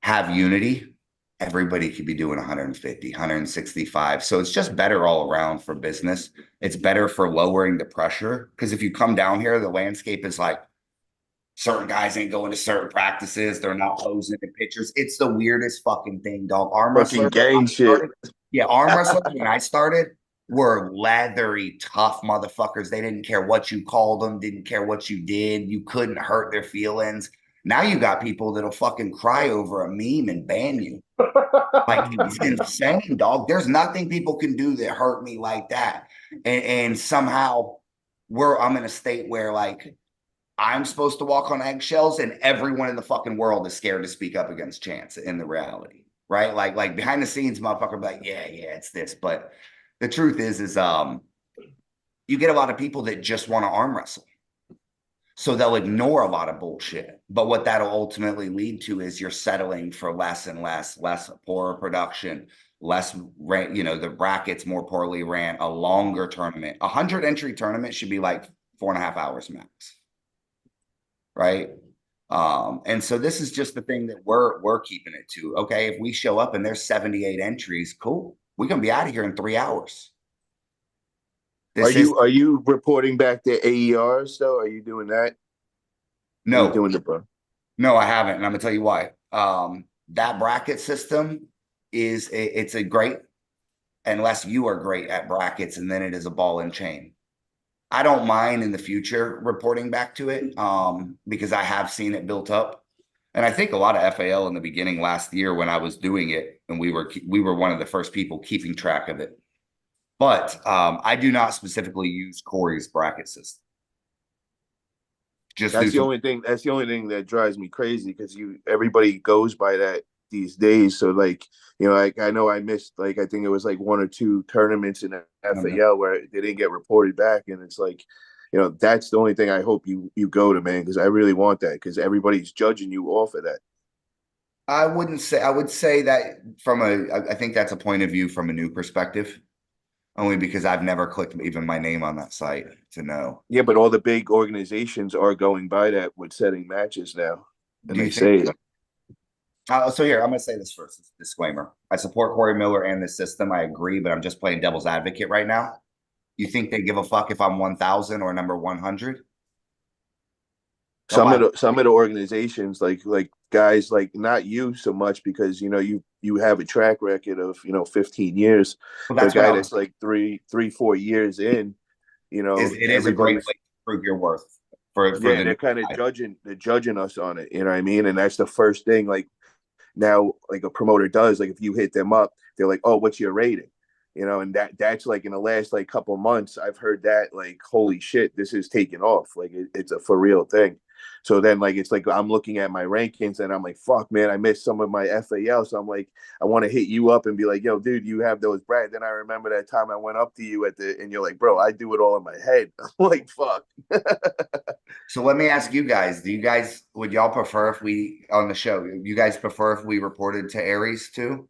have unity, everybody could be doing 150, 165. So it's just better all around for business. It's better for lowering the pressure. Because if you come down here, the landscape is like certain guys ain't going to certain practices. They're not posing in pictures. It's the weirdest fucking thing, dog. Arm Fucking wrestlers, gang shit. yeah, arm wrestlers when I started were leathery, tough motherfuckers. They didn't care what you called them, didn't care what you did. You couldn't hurt their feelings. Now you got people that'll fucking cry over a meme and ban you. Like it's insane, dog. There's nothing people can do that hurt me like that. And somehow I'm in a state where like I'm supposed to walk on eggshells, and everyone in the fucking world is scared to speak up against Chance in the reality, right? Like behind the scenes, motherfucker, be like, yeah, it's this. But the truth is you get a lot of people that just want to arm wrestle. So they'll ignore a lot of bullshit. But what that'll ultimately lead to is you're settling for less and less poorer production, less, you know, the brackets more poorly ran, a longer tournament. 100 entry tournament should be like 4.5 hours max, right? And so this is just the thing that we're keeping it to. Okay, if we show up and there's 78 entries, cool. We're gonna be out of here in 3 hours. Are This is you reporting back to AERs though? Are you doing that? Are you no, doing the no, I haven't, and I'm gonna tell you why. That bracket system it's a great unless you are great at brackets, and then it is a ball and chain. I don't mind in the future reporting back to it because I have seen it built up. And I think a lot of FAL in the beginning last year when I was doing it, and we were one of the first people keeping track of it. But I do not specifically use Corey's bracket system. Just do That's the some. only thing. That's the only thing that drives me crazy because everybody goes by that these days. So like like I know I missed like I think it was like one or two tournaments in FAL where they didn't get reported back, and it's like that's the only thing I hope you go to, man, because I really want that because everybody's judging you off of that. I wouldn't say. I would say that from a. I think that's a point of view from a new perspective, only because I've never clicked even my name on that site to know. Yeah, but all the big organizations are going by that with setting matches now, and Do they you think? say it. So here, I'm going to say this first. Disclaimer: I support Corey Miller and the system. I agree, but I'm just playing devil's advocate right now. You think they give a fuck if I'm 1,000 or number 100? some of Nobody. the organizations like guys like not you so much because you have a track record of 15 years, Well, but a that's what guy I was. that's like 4 years in, It is a great everybody's way to prove your worth for yeah, the they're new kind of guy. judging us on it, you know what I mean? And that's the first thing, like now like a promoter does, like if you hit them up, they're like, oh, what's your rating? And that's like in the last like couple months I've heard that, like, holy shit, this is taking off, like it's a for real thing. So then like it's like I'm looking at my rankings and I'm like, fuck man, I missed some of my FAL, so I'm like, I want to hit you up and be like, yo dude, you have those brand. Then I remember that time I went up to you and you're like, bro, I do it all in my head. I'm like, fuck. So let me ask you guys: would y'all prefer if we on the show? You guys prefer if we reported to Aries too?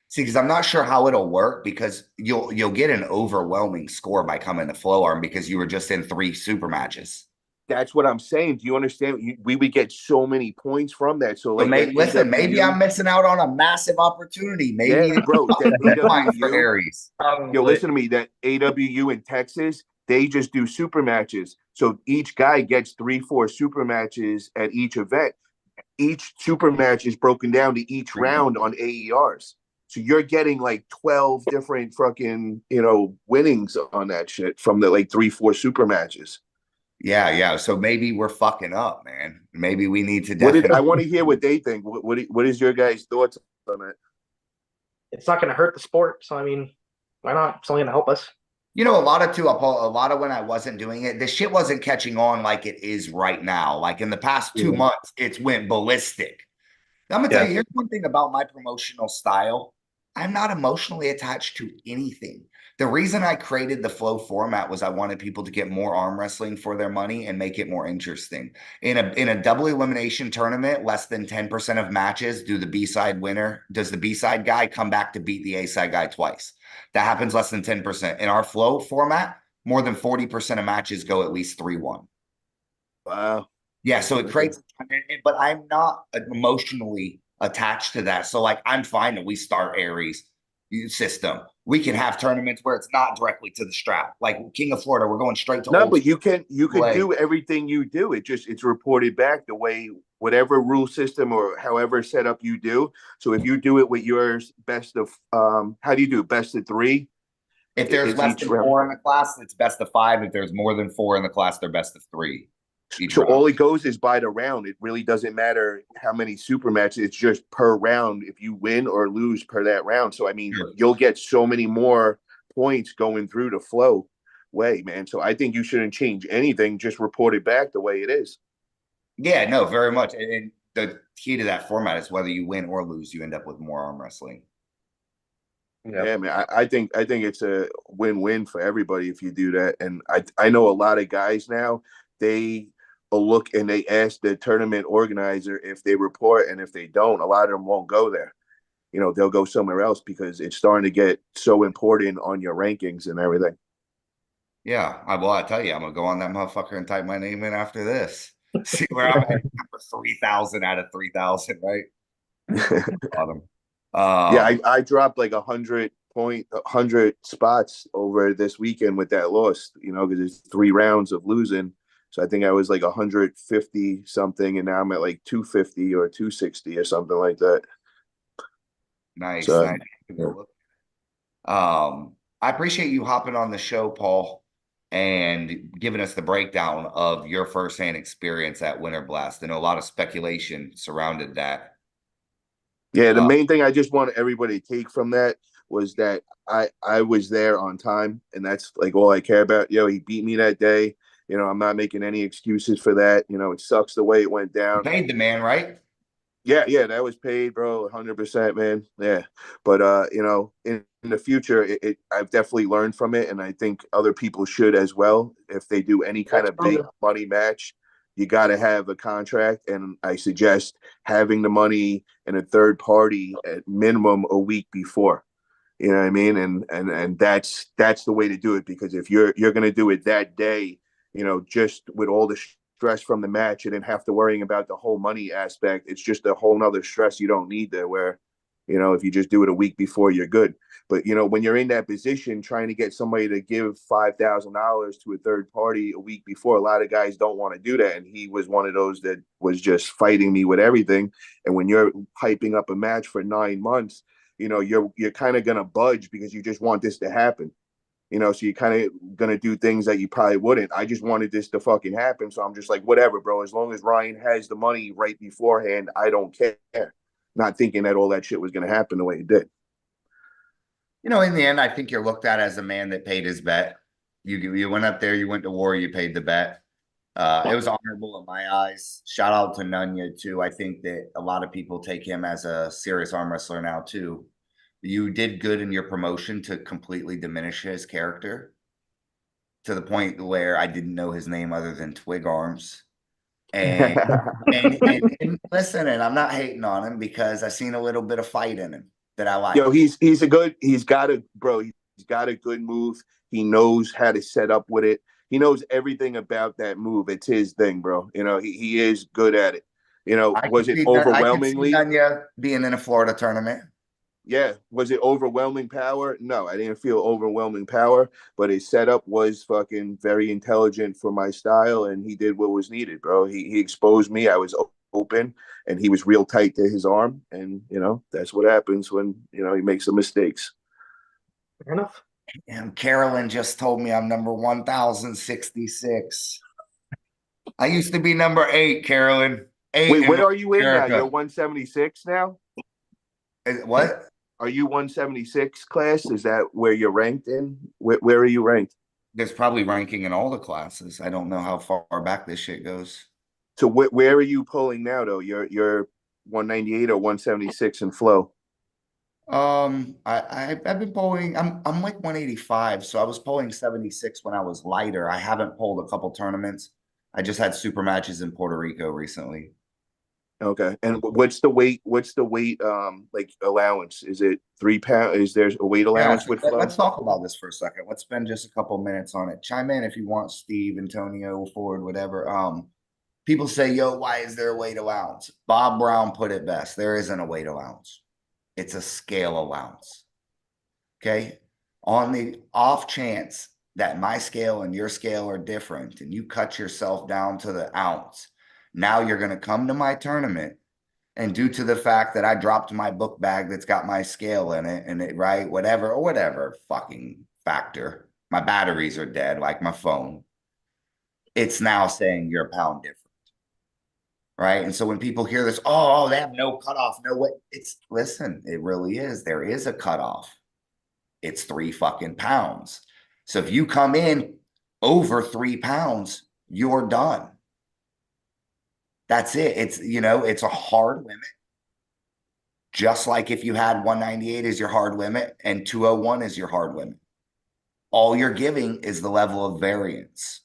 See, because I'm not sure how it'll work because you'll get an overwhelming score by coming to Flow Arm because you were just in 3 super matches. That's what I'm saying. Do you understand? We would get so many points from that. So So like maybe that listen, maybe I'm AWU, missing out on a massive opportunity. yeah, Maybe it's bro, a that deadline for AWU, Aries. yo, Probably. listen to me. That AWU in Texas, they just do super matches. So each guy gets 3, 4 super matches at each event. Each super match is broken down to each round on AERs. So you're getting like 12 different fucking, winnings on that shit from the like 3, 4 super matches. Yeah, yeah. So maybe we're fucking up, man. Maybe we need to What did I definitely. want to hear what they think? What is your guys' thoughts on it? It's not going to hurt the sport. So, I mean, why not? It's only going to help us. A lot of too, a lot of when I wasn't doing it, the shit wasn't catching on like it is right now. Like in the past 2 months, it's went ballistic. I'm gonna tell you, Yeah. here's one thing about my promotional style. I'm not emotionally attached to anything. The reason I created the flow format was I wanted people to get more arm wrestling for their money and make it more interesting. In a double elimination tournament, less than 10% of matches does the B-side guy come back to beat the A-side guy twice. That happens less than 10%. In our flow format, more than 40% of matches go at least 3-1. Wow. Yeah, so it Okay. creates, but I'm not emotionally attached to that. So, like, I'm fine that we start Aries system. We can have tournaments where it's not directly to the strap, like King of Florida. We're going straight to No, old but you could play. do everything you do. It's reported back the way whatever rule system or however setup you do. So if you do it with yours best of how do you do it? Best of three? If there's It's less each than round. 4 in the class, it's best of 5. If there's more than 4 in the class, they're best of 3 each So round. all it goes is by the round. It really doesn't matter how many super matches. It's just per round if you win or lose per that round. So I mean, Sure. you'll get so many more points going through the flow way, man. So I think you shouldn't change anything. Just report it back the way it is. Yeah, no, very much. And the key to that format is whether you win or lose, you end up with more arm wrestling. Yeah. Yeah, man. I think it's a win-win for everybody if you do that. And I know a lot of guys now, they will look and they ask the tournament organizer if they report, and if they don't, a lot of them won't go there. They'll go somewhere else because it's starting to get so important on your rankings and everything. Yeah, I tell you, I'm gonna go on that motherfucker and type my name in after this. See where I'm at for 3,000 out of 3,000, right? Bottom. Yeah, Um, I dropped like 100 spots over this weekend with that loss, because it's 3 rounds of losing. So I think I was like 150 something, and now I'm at like 250 or 260 or something like that. nice, So nice. yeah. I appreciate you hopping on the show, Paul. and giving us the breakdown of your firsthand experience at Winter Blast. I know a lot of speculation surrounded that. Yeah, the main thing I just want everybody to take from that was that I was there on time, and that's like all I care about. Yo, he beat me that day. You know, I'm not making any excuses for that. You know, it sucks the way it went You down. paid the man, right? Yeah, that was paid, bro, 100%, man. Yeah, but you know, in the future, I've definitely learned from it, and I think other people should as well. If they do any kind of big Absolutely. money match, you got to have a contract, and I suggest having the money in a third party at minimum a week before. You know what I mean? And that's the way to do it, because if you're gonna do it that day, you know, just with all the stress from the match, you didn't have to worrying about the whole money aspect. It's just a whole nother stress you don't need there. Where, you know, if you just do it a week before, you're good. But you know, when you're in that position, trying to get somebody to give $5,000 to a third party a week before, a lot of guys don't want to do that. And he was one of those that was just fighting me with everything. And when you're hyping up a match for 9 months, you know, you're kind of gonna budge because you just want this to happen. You know, so you're kind of gonna do things that you probably wouldn't. I just wanted this to fucking happen, so I'm just like, whatever, bro. As long as Ryan has the money right beforehand, I don't care. Not thinking that all that shit was gonna happen the way it did. You know, in the end, I think you're looked at as a man that paid his bet. You went up there, you went to war, you paid the bet. It was honorable in my eyes. Shout out to Nunya too. I think that a lot of people take him as a serious arm wrestler now too. You did good in your promotion to completely diminish his character to the point where I didn't know his name other than Twig Arms. And and listen, and I'm not hating on him because I seen a little bit of fight in him that I Yo, like. he's got a bro. He's got a good move. He knows how to set up with it. He knows everything about that move. It's his thing, bro. You know, he is good at it. You know, was it I could see overwhelmingly? Nunya being in a Florida tournament. Yeah. Was it overwhelming power? No, I didn't feel overwhelming power, but his setup was fucking very intelligent for my style, and he did what was needed, bro. He exposed me. I was open, and he was real tight to his arm, and you know that's what happens when you know he makes some mistakes. Fair enough. And Carolyn just told me I'm number 1066. I used to be number 8, Carolyn. 8 Wait, in what North are you in now? You're America. 176 now? What? Are you 176 class? Is that where you're ranked in? Where are you ranked? There's probably ranking in all the classes. I don't know how far back this shit goes. So where are you pulling now though? You're 198 or 176 in flow? I've been pulling. I'm like 185, so I was pulling 76 when I was lighter. I haven't pulled a couple tournaments. I just had super matches in Puerto Rico recently. Okay. And what's the weight? What's the weight like allowance? Is it 3 pound? Is there a weight Yeah, allowance so with flow? let's talk about this for a second. Let's spend just a couple minutes on it. Chime in if you want, Steve, Antonio, Ford, whatever. People say, yo, why is there a weight allowance? Bob Brown put it best. There isn't a weight allowance. It's a scale allowance. Okay. On the off chance that my scale and your scale are different and you cut yourself down to the ounce, now you're going to come to my tournament. And due to the fact that I dropped my book bag that's got my scale in it and it, right, whatever fucking factor, my batteries are dead, like my phone. It's now saying you're a pound different. Right. And so when people hear this, oh, they have no cutoff, no way. It's listen, it really is. There is a cutoff. It's 3 fucking pounds. So if you come in over 3 pounds, you're done. That's it. It's, you know, it's a hard limit. Just like if you had 198 as your hard limit and 201 is your hard limit. All you're giving is the level of variance.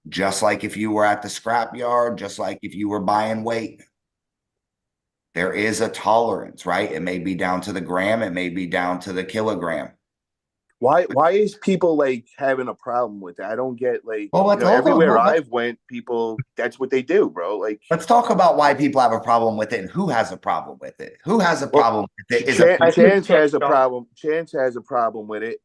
Just like if you were at the scrap yard, just like if you were buying weight. There is a tolerance, right? It may be down to the gram, it may be down to the kilogram. Why is people like having a problem with that? I don't get like, Well, you let's know, hold on. everywhere I've went, people that's what they do, bro. Like, Let's talk about why people have a problem with it and who has a problem with it. Who has a well, problem with it is a I think Chance has a problem. Chance has a problem with it,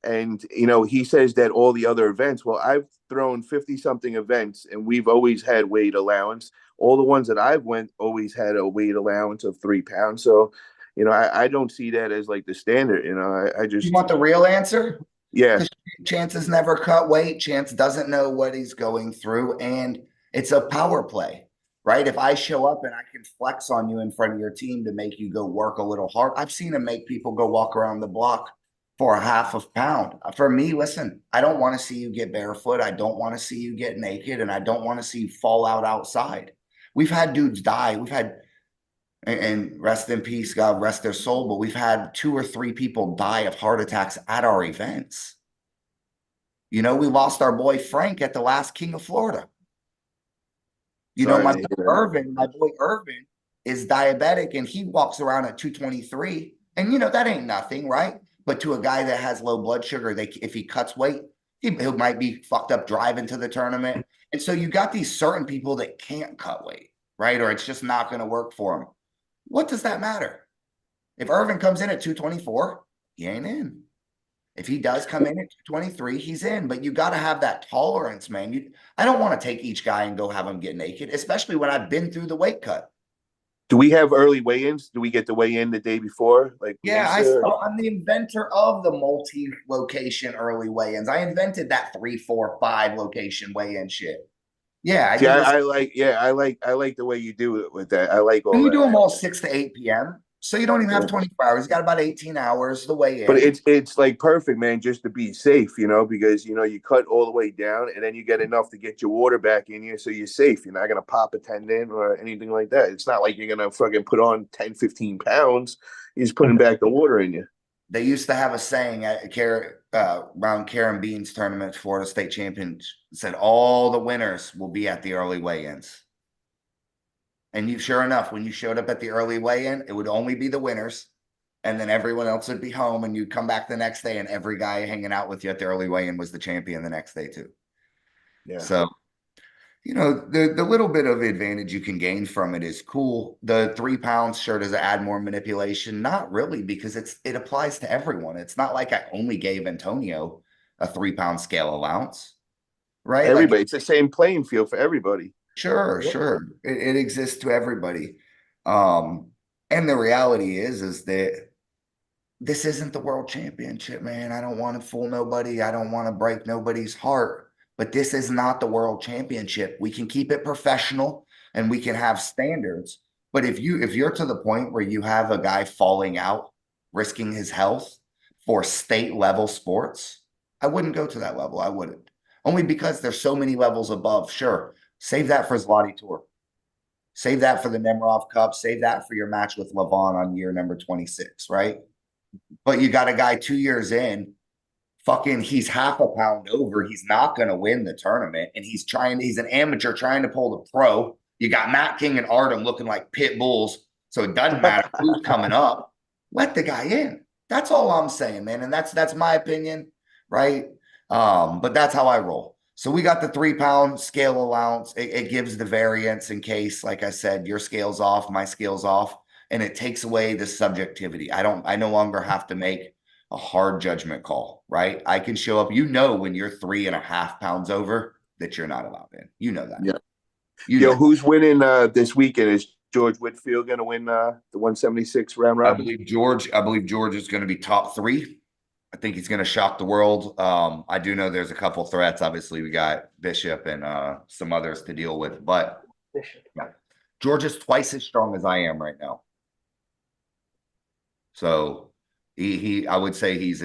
and you know he says that all the other events. Well, I've thrown 50 something events, and we've always had weight allowance. All the ones that I've went always had a weight allowance of 3 pounds. So, you know, I don't see that as like the standard. You know, I you just want the real answer? Yeah, Because Chance has never cut weight. Chance doesn't know what he's going through, and it's a power play, right? If I show up and I can flex on you in front of your team to make you go work a little hard, I've seen him make people go walk around the block for a half a pound. For me, listen, I don't want to see you get barefoot. I don't want to see you get naked, and I don't want to see you fall out outside. We've had dudes die. We've had, and rest in peace, God rest their soul, but we've had 2 or 3 people die of heart attacks at our events. You know, we lost our boy Frank at the last King of Florida. You know, sorry to hear that. My boy Irvin is diabetic and he walks around at 223. And, you know, that ain't nothing, right? But to a guy that has low blood sugar, if he cuts weight, he might be fucked up driving to the tournament. And so you got these certain people that can't cut weight, right? Or it's just not going to work for them. What does that matter? If Irvin comes in at 224, he ain't in. If he does come in at 23, he's in. But you got to have that tolerance, man. I don't want to take each guy and go have him get naked, especially when I've been through the weight cut. Do we have early weigh-ins? Do we get to weigh in the day before? Like Yeah, Lisa? I'm the inventor of the multi-location early weigh-ins. I invented that 3, 4, 5 location weigh-in shit. Yeah, I See, did this. I like the way you do it with that. I like And all you do them that. all 6 to 8 p.m. So you don't even have Yeah. 24 hours. You got about 18 hours the way But in. it's like perfect, man, just to be safe, you know, because you cut all the way down and then you get enough to get your water back in you, so you're safe. You're not gonna pop a tendon or anything like that. It's not like you're gonna fucking put on 10, 15 pounds. You're just putting back the water in you. They used to have a saying at around Karen Bean's tournament, Florida State Champions, said all the winners will be at the early weigh-ins. And sure enough, when you showed up at the early weigh-in, it would only be the winners, and then everyone else would be home, and you'd come back the next day, and every guy hanging out with you at the early weigh-in was the champion the next day too. Yeah. So, you know, the little bit of advantage you can gain from it is cool. The 3 pounds sure does add more manipulation. Not really, because it applies to everyone. It's not like I only gave Antonio a 3 pound scale allowance, right? Like, Everybody, it's the same playing field for everybody. sure, Yep. sure. It exists to everybody. Um, and the reality is that this isn't the world championship, man. I don't want to fool nobody. I don't want to break nobody's heart, but this is not the world championship. We can keep it professional and we can have standards. But if you're to the point where you have a guy falling out, risking his health for state level sports, I wouldn't go to that level. I wouldn't. Only because there's so many levels above. Sure. Save that for Zloty Tour. Save that for the Nemirov Cup. Save that for your match with Levon on year number 26, right? But you got a guy 2 years in, fucking, he's half a pound over. He's not going to win the tournament. And he's an amateur trying to pull the pro. You got Matt King and Artem looking like pit bulls. So it doesn't matter who's coming up. Let the guy in. That's all I'm saying, man. And that's my opinion, right? But that's how I roll. So we got the 3 pound scale allowance. It gives the variance in case, like I said, your scale's off, my scale's off, and it takes away the subjectivity. I no longer have to make a hard judgment call, right? I can show up. You know, when you're 3.5 pounds over, that you're not allowed in. You know that. Yeah. You Yo, know. who's winning this weekend? Is George Whitfield gonna win the 176 round I robin? believe George is going to be top 3. I think he's going to shock the world. I do know there's a couple threats. Obviously, we got Bishop and some others to deal with, but yeah, George is twice as strong as I am right now. So I would say he's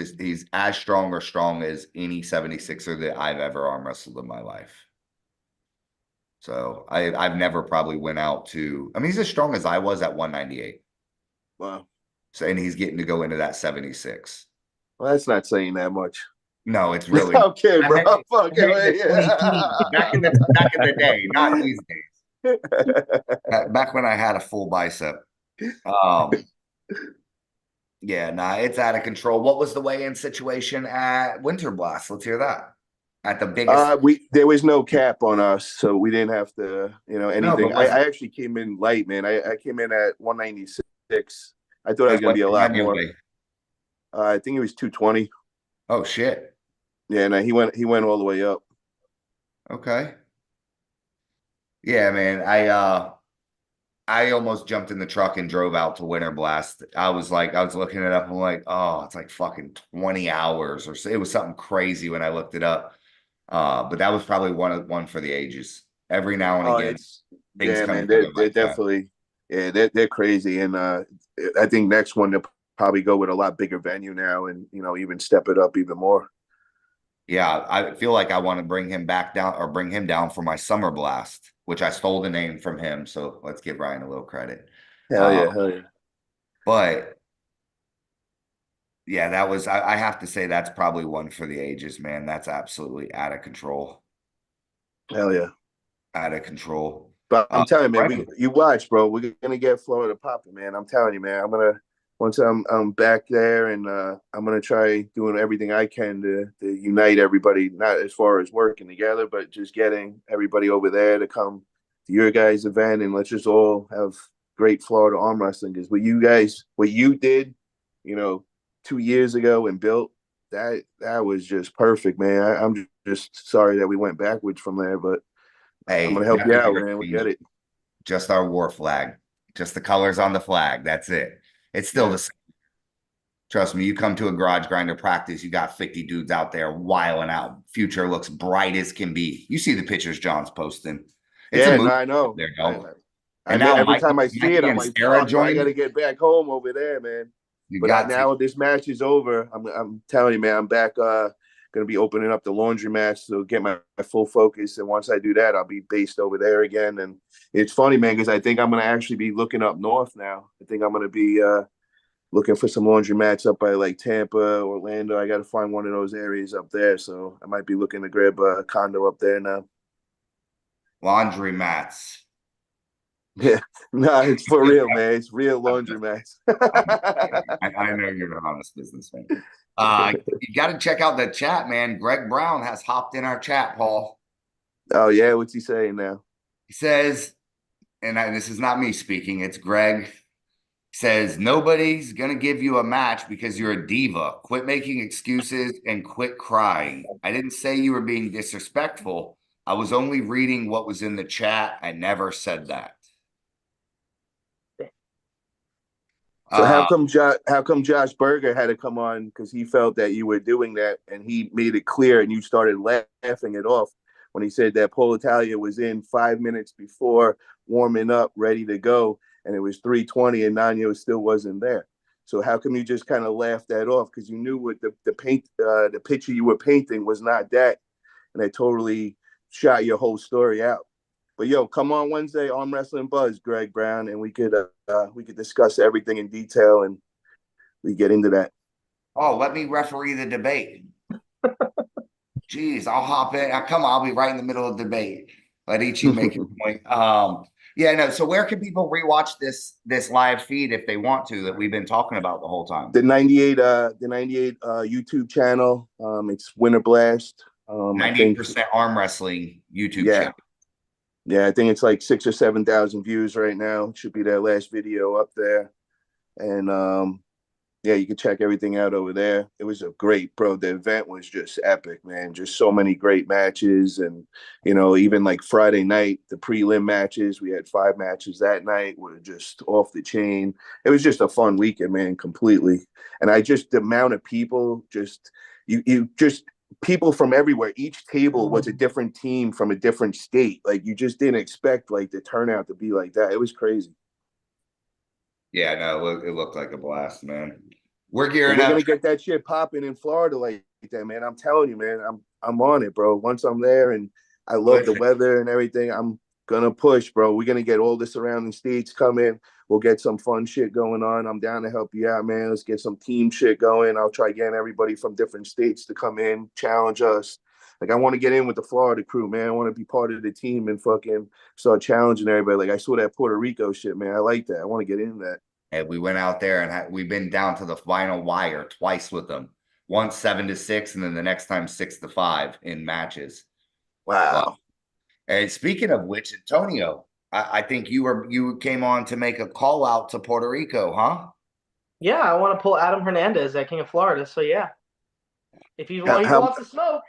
as strong or strong as any 76er that I've ever arm wrestled in my life. So I've never probably went out to. I mean, he's as strong as I was at 198. Wow. So and he's getting to go into that 76. Well, that's not saying that much. No, it's really Okay, bro. Fuck back in the day, not these days. Back when I had a full bicep. Yeah, nah, it's out of control. What was the weigh-in situation at Winter Blast? Let's hear that. At the biggest. There was no cap on us, so we didn't have to, anything. No, I actually came in light, man. I came in at 196. I thought I was gonna be a lot more. I think it was 220. Oh shit. Yeah, no, he went all the way up. Okay. Yeah, man. I almost jumped in the truck and drove out to Winter Blast. I was looking it up. I'm like, oh, it's like fucking 20 hours or so. It was something crazy when I looked it up. But that was probably one for the ages. Every now and Oh, again, it's things yeah, come man. together They're like that. definitely they're crazy, and I think next one they'll probably go with a lot bigger venue now, and even step it up even more. Yeah, I feel like I want to bring him back down or bring him down for my Summer Blast, which I stole the name from him. So let's give Ryan a little credit. Hell Uh, yeah, hell yeah, but yeah, that was I have to say that's probably one for the ages, man. That's absolutely out of control. hell yeah. Out of control. But I'm telling you, man, Right. you watch, bro. We're gonna get Florida popping, man. I'm telling you, man. I'm gonna once I'm back there, and I'm gonna try doing everything I can to unite everybody. Not as far as working together, but just getting everybody over there to come to your guys' event, and let's just all have great Florida arm wrestling. Because what you did, you know, 2 years ago and built that was just perfect, man. I'm just sorry that we went backwards from there, but I'm gonna Hey, help you nothing out, ever man. We get changed. it. Just our war flag. Just the colors on the flag. That's it. It's still Yeah. the same. Trust me, you come to a garage grinder practice, you got 50 dudes out there wiling out. Future looks bright as can be. You see the pictures John's posting. It's a Yeah, no, movie I up know. there, I though. I And mean, now every time I see it, Mikey I'm and like, Sarah fuck, bro, I joined. gotta get back home over there, man. You But got to. now this match is over. I'm telling you, man, I'm back. Gonna be opening up the laundry match to get my full focus. And once I do that, I'll be based over there again. And it's funny, man, because I think I'm gonna actually be looking up north now. I think I'm gonna be looking for some laundry mats up by like Tampa, Orlando. I got to find one of those areas up there. So I might be looking to grab a condo up there now. Laundry mats. Yeah, no, it's for real, man. It's real laundry mats. I know you're an honest businessman. You got to check out the chat, man. Greg Brown has hopped in our chat, Paul. Oh yeah, what's he saying now? He says, this is not me speaking, it's Greg. Says nobody's gonna give you a match because you're a diva. Quit making excuses and quit crying. I didn't say you were being disrespectful. I was only reading what was in the chat. I never said that. So Uh, how come Josh Berger had to come on because he felt that you were doing that and he made it clear and you started laughing it off when he said that Paul Italia was in 5 minutes before warming up, ready to go, and it was 3:20 and Nano still wasn't there. So how come you just kind of laughed that off because you knew what the picture you were painting was not that, and it totally shot your whole story out. But yo, come on Wednesday, Arm Wrestling Buzz, Greg Brown, and we could discuss everything in detail and we get into that. oh, let me referee the debate. Jeez, I'll hop in. Come on, I'll be right in the middle of the debate. Let each you make your point. Yeah, no. So where can people rewatch this live feed if they want to that we've been talking about the whole time? The 98 YouTube channel. It's Winter Blast. I think 98% arm wrestling YouTube yeah, channel. yeah. I think it's like 6 or 7 thousand views right now. It should be that last video up there, and yeah, you can check everything out over there. It was a great, bro. The event was just epic, man. Just so many great matches. And, even like Friday night, the prelim matches, we had 5 matches that night, were just off the chain. It was just a fun weekend, man, completely. And the amount of people, you just, people from everywhere. Each table was a different team from a different state. Like, you just didn't expect, like, the turnout to be like that. It was crazy. Yeah, no, it looked like a blast, man. We're And gearing we're up. gonna get that shit popping in Florida like that, man. I'm telling you, man. I'm on it, bro. Once I'm there, and I love the Listen, weather and everything, I'm gonna push, bro. We're gonna get all the surrounding states coming. We'll get some fun shit going on. I'm down to help you out, man. Let's get some team shit going. I'll try getting everybody from different states to come in, challenge us. Like I want to get in with the Florida crew, man. I want to be part of the team and fucking start challenging everybody. Like I saw that Puerto Rico shit, man. I like that. I want to get in that. and we went out there and we've been down to the final wire twice with them. Once 7-6, and then the next time 6-5 in matches. Wow. And speaking of which, Antonio, I think you came on to make a call out to Puerto Rico, huh? Yeah, I want to pull Adam Hernandez at King of Florida. So yeah, if he How wants to smoke,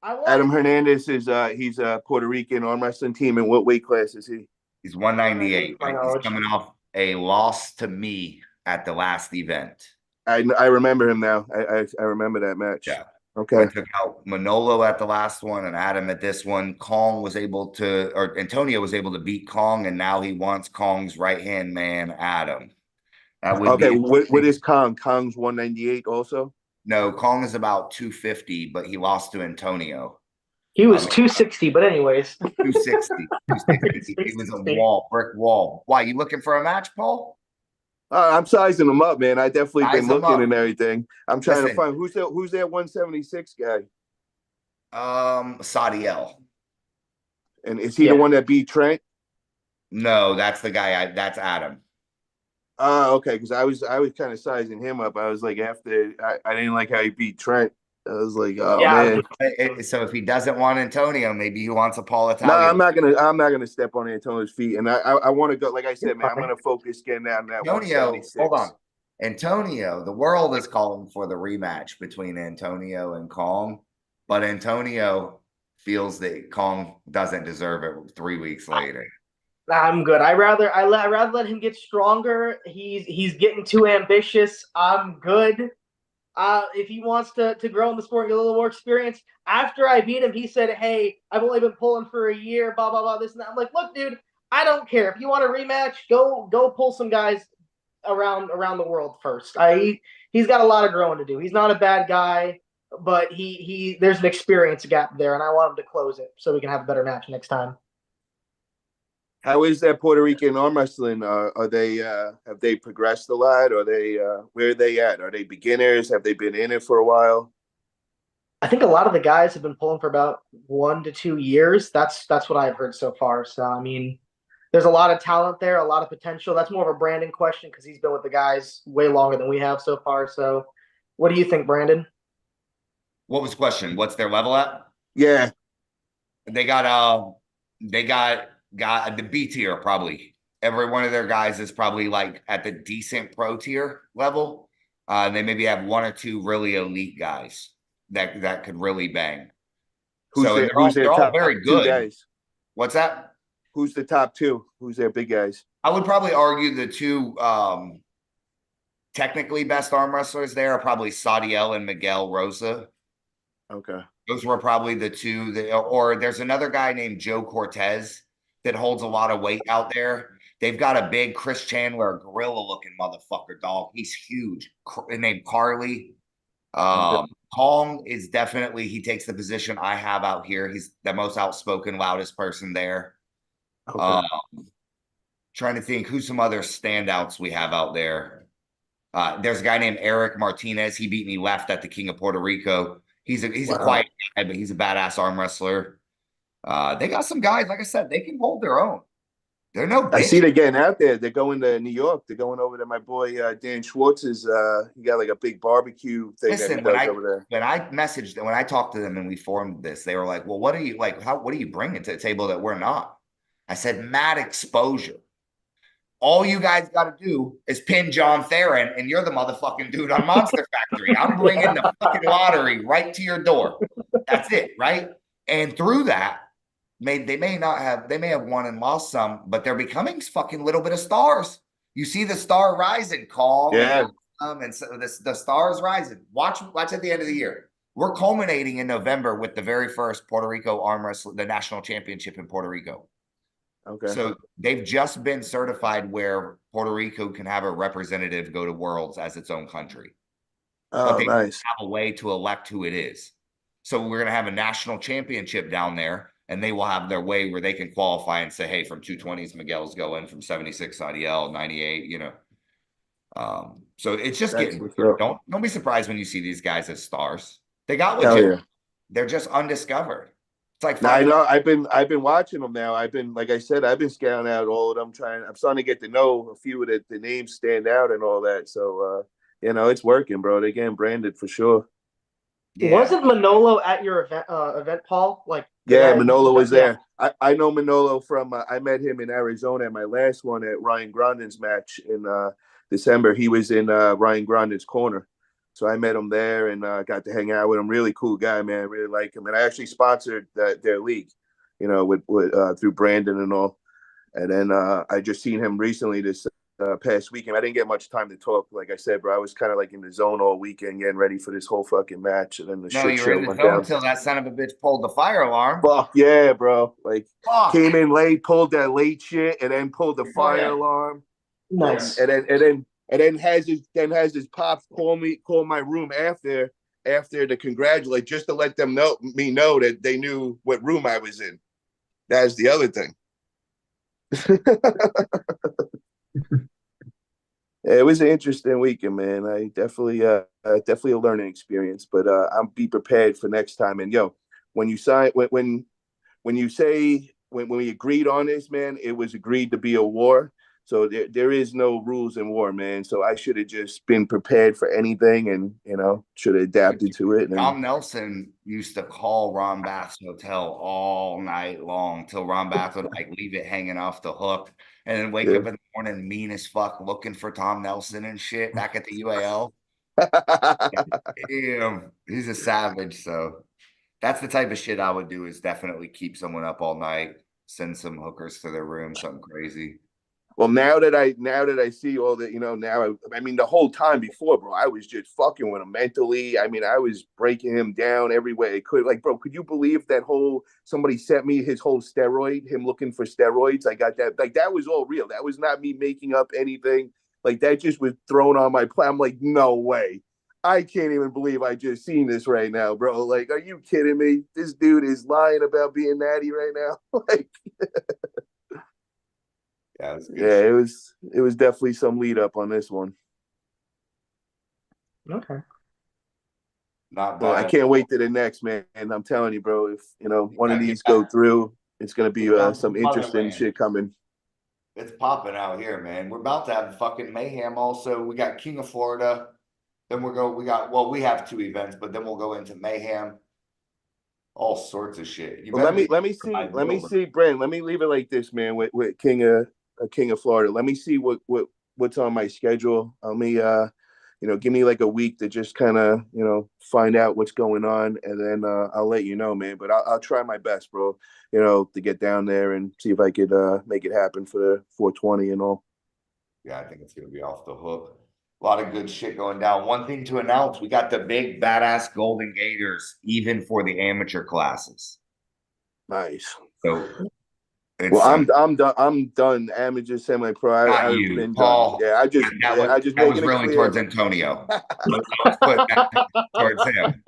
I want Adam it. Hernandez is he's a Puerto Rican arm wrestling team. And what weight class is he? He's 198. My He's knowledge. coming off a loss to me at the last event. I remember him now. I remember that match. Yeah. Okay. I took out Manolo at the last one and Adam at this one. Kong was able to, or Antonio was able to beat Kong, and now he wants Kong's right-hand man, Adam. That would Okay. be What is Kong? Kong's 198 also? no, Kong is about 250, but he lost to Antonio. He was 260, but anyways. 260. 260. He was a wall, brick wall. Why, you looking for a match, Paul? I'm sizing him up, man. I definitely Size been him looking up. and everything. I'm trying to Listen. find who's that 176 guy. Sadiel. And is he the one that beat Trent? No, that's the guy. That's Adam. Okay, because I was kind of sizing him up. I was like, after I didn't like how he beat Trent. I was like, oh Yeah. man. So if he doesn't want Antonio, maybe he wants a Paul No, Italia. I'm not gonna step on Antonio's feet. And I want to go, like I said, man, I'm gonna focus getting down that Antonio, 176. hold on. Antonio, the world is calling for the rematch between Antonio and Kong, but Antonio feels that Kong doesn't deserve it 3 weeks later. I'm good. I'd rather let him get stronger. He's getting too ambitious. I'm good. If he wants to grow in the sport and get a little more experience. After I beat him, he said, "Hey, I've only been pulling for a year, blah blah blah, this and that." I'm like, "Look, dude, I don't care. If you want a rematch, go pull some guys around the world first. He's got a lot of growing to do. He's not a bad guy, but he there's an experience gap there, and I want him to close it so we can have a better match next time." How is that Puerto Rican arm wrestling? Are they have they progressed a lot? Are they where are they at? Are they beginners? Have they been in it for a while? I think a lot of the guys have been pulling for about 1 to 2 years. That's what I've heard so far. So I mean, there's a lot of talent there, a lot of potential. That's more of a Brandon question because he's been with the guys way longer than we have so far. So, what do you think, Brandon? What was the question? What's their level at? Yeah. They got the B tier probably. Every one of their guys is probably like at the decent pro tier level. They maybe have one or two really elite guys that could really bang. Who's their they're all top very two good. guys? What's that? Who's the top two? Who's their big guys? I would probably argue the two technically best arm wrestlers there are probably Sadiel and Miguel Rosa. Okay. Those were probably the two or there's another guy named Joe Cortez that holds a lot of weight out there. They've got a big Chris Chandler, gorilla looking motherfucker, dog. He's huge. Named Carly. Kong is definitely, he takes the position I have out here. He's the most outspoken, loudest person there. Okay. Trying to think who some other standouts we have out there. There's a guy named Eric Martinez. He beat me left at the King of Puerto Rico. He's a quiet guy, but he's a badass arm wrestler. They got some guys, like I said, they can hold their own. They're no bitch. I see they're getting out there. They're going to New York. They're going over to my boy Dan Schwartz's. He got like a big barbecue thing. Listen, when I talked to them and we formed this, they were like, "Well, what are you like? What are you bringing to the table that we're not?" I said, "Mad exposure. All you guys got to do is pin John Theron, and you're the motherfucking dude on Monster Factory. I'm bringing the fucking lottery right to your door. That's it, right?" And through that, they may have won and lost some, but they're becoming fucking little bit of stars. You see the star rising, Kong. Yeah. And so the stars rising. Watch at the end of the year. We're culminating in November with the very first Puerto Rico arm wrestling, the national championship in Puerto Rico. Okay. So they've just been certified where Puerto Rico can have a representative go to Worlds as its own country. But they nice. have a way to elect who it is. So we're going to have a national championship down there, and they will have their way where they can qualify and say, "Hey, from 220s, Miguel's going, from 76, Adiel, 98, you know." So it's just getting don't be surprised when you see these guys as stars. They got legit. Yeah. They're just undiscovered. It's like I know. I've been watching them now. Like I said, I've been scouting out all of them. I'm starting to get to know a few of the names stand out and all that. So it's working, bro. They're getting branded for sure. Yeah. Wasn't Manolo at your event, Paul? Yeah, Manolo was there. I know Manolo from I met him in Arizona at my last one at Ryan Grondin's match in December. He was in Ryan Grondin's corner. So I met him there and got to hang out with him. Really cool guy, man. I really like him. And I actually sponsored their league, with through Brandon and all. And then I just seen him recently this past weekend. I didn't get much time to talk. Like I said, bro, I was kind of like in the zone all weekend getting ready for this whole fucking match. And then the No, shit you were show in the went zone down. until that son of a bitch pulled the fire alarm. Fuck yeah, bro. Like Fuck. came in late, pulled that late shit, and then pulled the Oh, fire yeah. alarm. Nice. And then has his pops call my room after to congratulate, just to let them know that they knew what room I was in. That's the other thing. It was an interesting weekend, man. I definitely a learning experience, but I'll be prepared for next time. And yo, when you sign, when you say when we agreed on this, man, it was agreed to be a war. So there is no rules in war, man. So I should have just been prepared for anything, and should have adapted to it. And Tom Nelson used to call Ron Bath's hotel all night long till Ron Bath would like leave it hanging off the hook, and then wake yeah. up in the morning mean as fuck looking for Tom Nelson and shit back at the UAL. Damn, he's a savage. So that's the type of shit I would do, is definitely keep someone up all night, send some hookers to their room, something crazy. Well, now that I see all that, now I mean, the whole time before, bro, I was just fucking with him mentally. I mean, I was breaking him down every way I could. Like, bro, could you believe that somebody sent me his whole him looking for steroids? I got that. Like, that was all real. That was not me making up anything. Like, that just was thrown on my plate. I'm like, no way. I can't even believe I just seen this right now, bro. Like, are you kidding me? This dude is lying about being natty right now. Like, Yeah, it was definitely some lead up on this one. Okay. Not Well, I bad. can't wait to the next, man. And I'm telling you, bro, if one of these go through, it's gonna be some interesting shit coming. It's popping out here, man. We're about to have fucking mayhem. Also, we got King of Florida. Then we have 2 events, but then we'll go into mayhem. All sorts of shit. You Well, better be let me see, Brent. Let me leave it like this, man. With King of Florida. Let me see what's on my schedule. Let me give me like a week to just kind of find out what's going on, and then I'll let you know, man. But I'll try my best, bro. To get down there and see if I could make it happen for the 420 and all. Yeah, I think it's gonna be off the hook. A lot of good shit going down. One thing to announce: we got the big badass Golden Gators, even for the amateur classes. Nice. So well, I'm done. I'm done. Amateur, semi-pro. Not I've you, been Paul. done. Yeah, I just that was making it really clear. towards Antonio. Let's put that towards him.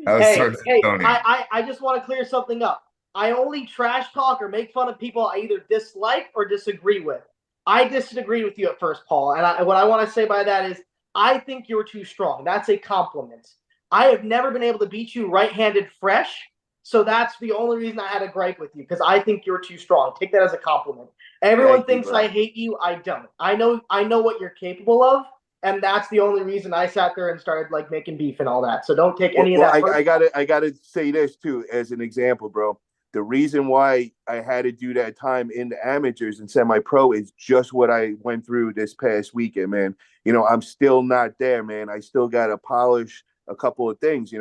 That was towards Antonio. I just want to clear something up. I only trash talk or make fun of people I either dislike or disagree with. I disagreed with you at first, Paul, and what I want to say by that is I think you're too strong. That's a compliment. I have never been able to beat you right-handed fresh, so that's the only reason I had a gripe with you, because I think you're too strong. Take that as a compliment. Everyone thinks I hate you. I don't. I know what you're capable of, and that's the only reason I sat there and started like making beef and all that. So don't take any of that. I gotta say this too as an example, bro. The reason why I had to do that time in the amateurs and semi-pro is just what I went through this past weekend, man. I'm still not there, man. I still gotta polish a couple of things.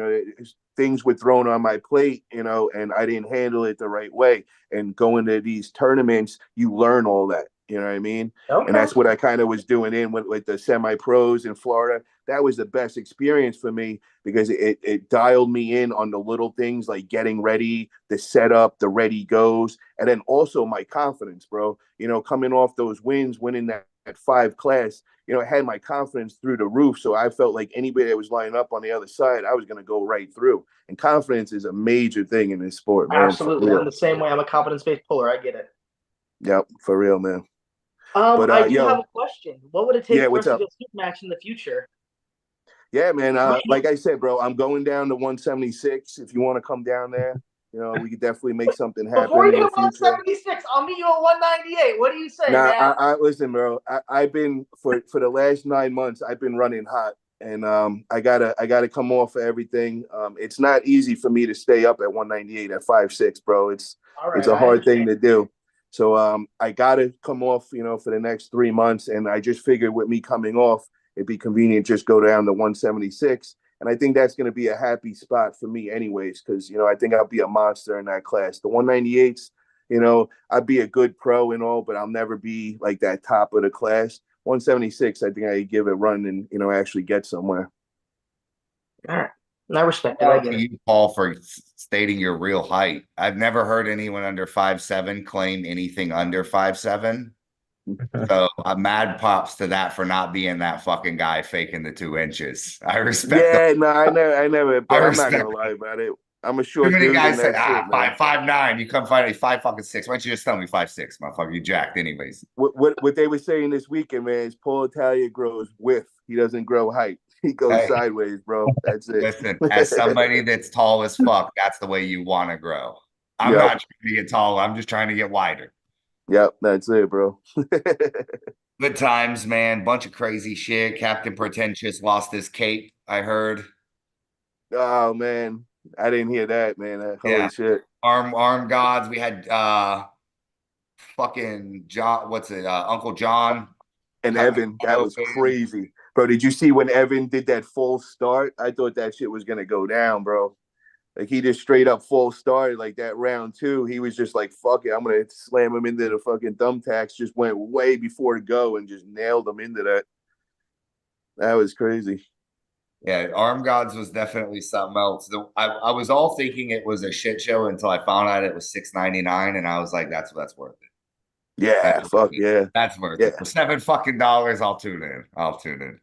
Things were thrown on my plate, and I didn't handle it the right way. And going to these tournaments, you learn all that. You know what I mean? Okay. And that's what I kind of was doing with the semi-pros in Florida. That was the best experience for me because it dialed me in on the little things like getting ready, the setup, the ready goes, and then also my confidence, bro. Coming off those wins, winning that 5 class, it had my confidence through the roof. So I felt like anybody that was lining up on the other side, I was going to go right through. And confidence is a major thing in this sport, man. Absolutely. I'm the same way. I'm a confidence-based puller. I get it. Yep, for real, man. I do have a question. What would it take for us to do a super match in the future? Yeah, man. Like I said, bro, I'm going down to 176. If you want to come down there, we could definitely make something happen. Before you hit 176, I'll meet you at 198. What do you say, man? I listen, bro. I've been for the last 9 months. I've been running hot, and I gotta come off of everything. It's not easy for me to stay up at 198 at 5'6", bro. It's a hard thing to do. So I gotta come off, for the next 3 months, and I just figured with me coming off, it'd be convenient just go down to 176, and I think that's going to be a happy spot for me, anyways, because I think I'll be a monster in that class. The 198s, You know, I'd be a good pro and all, but I'll never be like that top of the class. 176, I think I give it a run and actually get somewhere. All right. I respect it. Shout I out get to it. you, Paul, for stating your real height. I've never heard anyone under 5'7" claim anything under 5'7". So mad props to that for not being that fucking guy faking the 2 inches. I respect the Yeah, no, I never, I but I'm not gonna respect lie about it. I'm a too short many dude, and guys said, that's it, man. 5'9". You come fight a 5'6". Why don't you just tell me 5'6", motherfucker? You jacked anyways. What they were saying this weekend, man, is Paul Italia grows width. He doesn't grow height. He goes Hey, sideways, bro. That's it. listen, as somebody that's tall as fuck, that's the way you want to grow. I'm Yep, not trying to get taller. I'm just trying to get wider. yep, that's it, bro. Good times, man. Bunch of crazy shit. Captain Pretentious lost his cape, I heard. Oh man, I didn't hear that, man. Yeah. Holy shit. Arm gods. We had fucking John, what's it? Uncle John And cutting Evan, the that was open. crazy, bro. Did you see when Evan did that full start? I thought that shit was gonna go down, bro. Like he just straight up full started like that round two. He was just like, fuck it, I'm gonna slam him into the fucking thumbtacks. Just went way before to go and just nailed him into that. That was crazy. Yeah, Arm Gods was definitely something else. I was all thinking it was a shit show until I found out it was $6.99, and I was like, that's worth it. Yeah, fuck yeah. That's worth Yeah. it. For $7 I'll tune in. I'll tune in.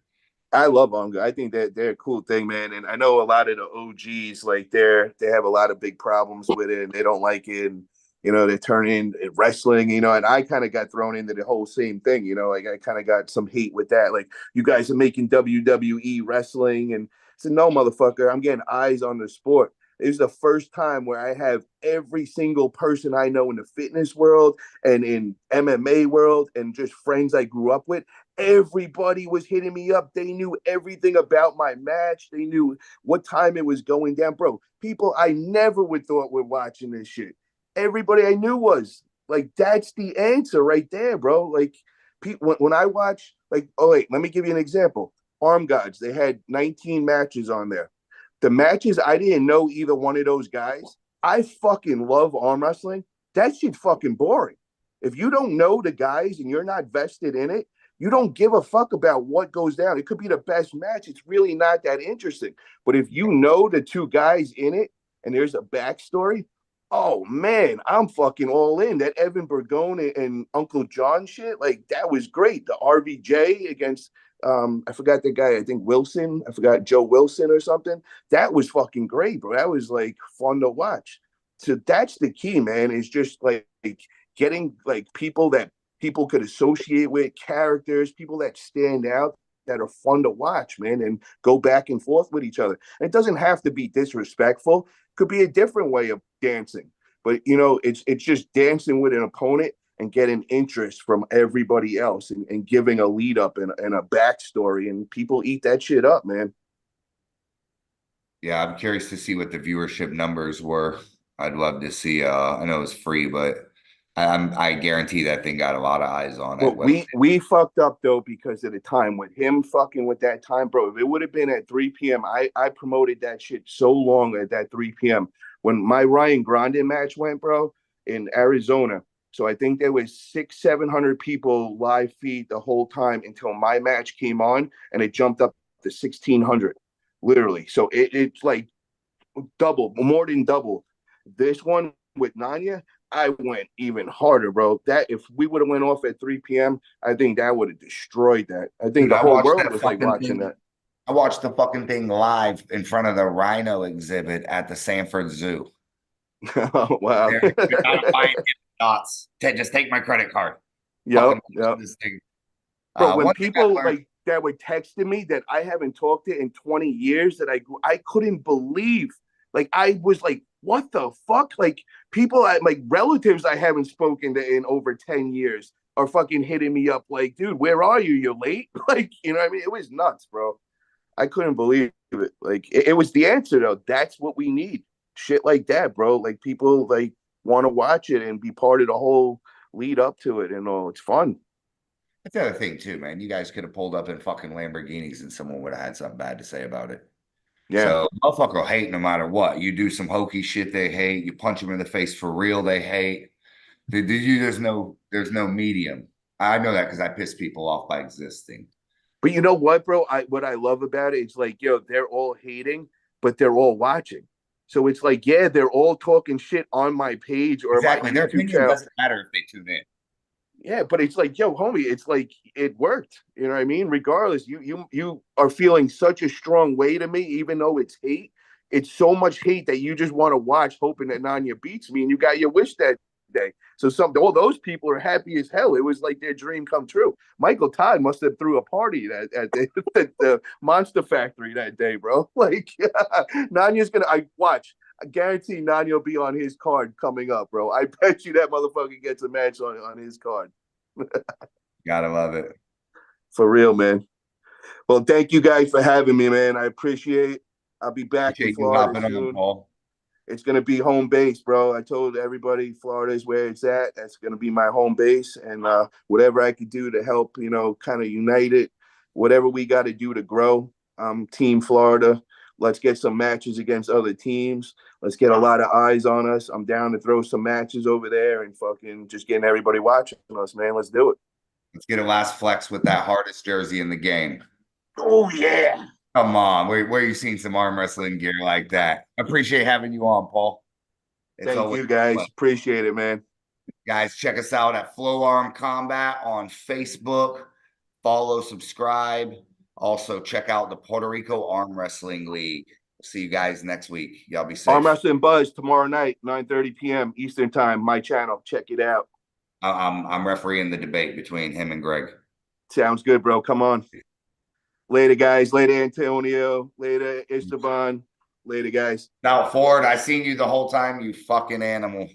I love Onga. I think that they're a cool thing, man. And I know a lot of the OGs, like they have a lot of big problems with it and they don't like it. And they turn in wrestling, and I kind of got thrown into the whole same thing, like I kind of got some hate with that. Like, you guys are making WWE wrestling. And I said, no, motherfucker, I'm getting eyes on the sport. It was the first time where I have every single person I know in the fitness world and in MMA world and just friends I grew up with. Everybody was hitting me up. They knew everything about my match. They knew what time it was going down. Bro, people I never would thought were watching this shit. Everybody I knew was like, that's the answer right there, bro. Like, when I watch, like, oh, wait, let me give you an example. Arm Gods, they had 19 matches on there. The matches, I didn't know either one of those guys. I fucking love arm wrestling. That shit's fucking boring. If you don't know the guys and you're not vested in it, you don't give a fuck about what goes down. It could be the best match. It's really not that interesting. But if you know the two guys in it and there's a backstory, oh man, I'm fucking all in. That Evan Bergone and Uncle John shit, like that was great. The RVJ against I forgot the guy, I think Wilson. I forgot Joe Wilson or something. That was fucking great, bro. That was like fun to watch. So that's the key, man, is just like getting like people that people could associate with, characters, people that stand out, that are fun to watch, man, and go back and forth with each other. And it doesn't have to be disrespectful. It could be a different way of dancing. But it's just dancing with an opponent and getting interest from everybody else and giving a lead up and a backstory, and people eat that shit up, man. Yeah, I'm curious to see what the viewership numbers were. I'd love to see. I know it's free, but I guarantee that thing got a lot of eyes on it. But we fucked up though because of the time with him fucking with that time, bro. If it would have been at 3 p.m., I promoted that shit so long at that 3 p.m. When my Ryan Grande match went, bro, in Arizona. So I think there was 700 people live feed the whole time until my match came on, and it jumped up to 1,600, literally. So it's like double, more than double. This one with Nanya, I went even harder, bro. That if we would have went off at 3 p.m., I think that would have destroyed that. I think Dude, the whole world was like watching that. I watched the fucking thing live in front of the rhino exhibit at the Sanford Zoo. Oh, wow. They're not buying dots. Just take my credit card. Yep, Fucking yep. this thing. Bro, when One thing I people learned, like that were texting me that I haven't talked to in 20 years, that I couldn't believe. Like I was like, what the fuck? Like people, like relatives I haven't spoken to in over 10 years are fucking hitting me up like, dude, where are you? You're late. Like, what I mean? It was nuts, bro. I couldn't believe it. Like it was the answer though. That's what we need. Shit like that, bro. Like people like want to watch it and be part of the whole lead up to it and all. It's fun. that's the other thing too, man. You guys could have pulled up in fucking Lamborghinis and someone would have had something bad to say about it. Yeah. So motherfucker will hate no matter what. You do some hokey shit, they hate. You punch them in the face for real, they hate. Did you? There's no medium. I know that because I piss people off by existing. But you know what, bro? What I love about it is like, yo, they're all hating, but they're all watching. So it's like, yeah, they're all talking shit on my page or my Exactly. Their YouTube opinion channel. doesn't matter if they tune in. Yeah, but it's like, yo, homie, it's like it worked. You know what I mean? Regardless, you are feeling such a strong way to me, even though it's hate. It's so much hate that you just want to watch, hoping that Nanya beats me, and you got your wish that day. So all those people are happy as hell. It was like their dream come true. Michael Todd must have threw a party at the Monster Factory that day, bro. Like Nanya's gonna. I watch. I guarantee Nanya will be on his card coming up, bro. I bet you that motherfucker gets a match on his card. Gotta love it. For real, man. Well, thank you guys for having me, man. I appreciate it. I'll be back in Appreciate you Florida hopping on, soon. Paul. It's gonna be home base, bro. I told everybody Florida is where it's at. That's gonna be my home base, and whatever I could do to help, kind of unite it, whatever we got to do to grow. Team Florida. Let's get some matches against other teams. Let's get a lot of eyes on us. I'm down to throw some matches over there and fucking just getting everybody watching us, man. Let's do it. Let's get a last flex with that hardest jersey in the game. Oh yeah. Come on, where you seen some arm wrestling gear like that? Appreciate having you on, Paul. It's Thank always you guys. fun. Appreciate it, man. Guys, check us out at Flow Arm Combat on Facebook. Follow, subscribe. Also, check out the Puerto Rico Arm Wrestling League. See you guys next week. Y'all be safe. Arm Wrestling Buzz tomorrow night, 9:30 p.m. Eastern Time. My channel. Check it out. I'm refereeing the debate between him and Greg. Sounds good, bro. Come on. Later, guys. Later, Antonio. Later, Esteban. Later, guys. Now, Ford, I seen you the whole time, you fucking animal.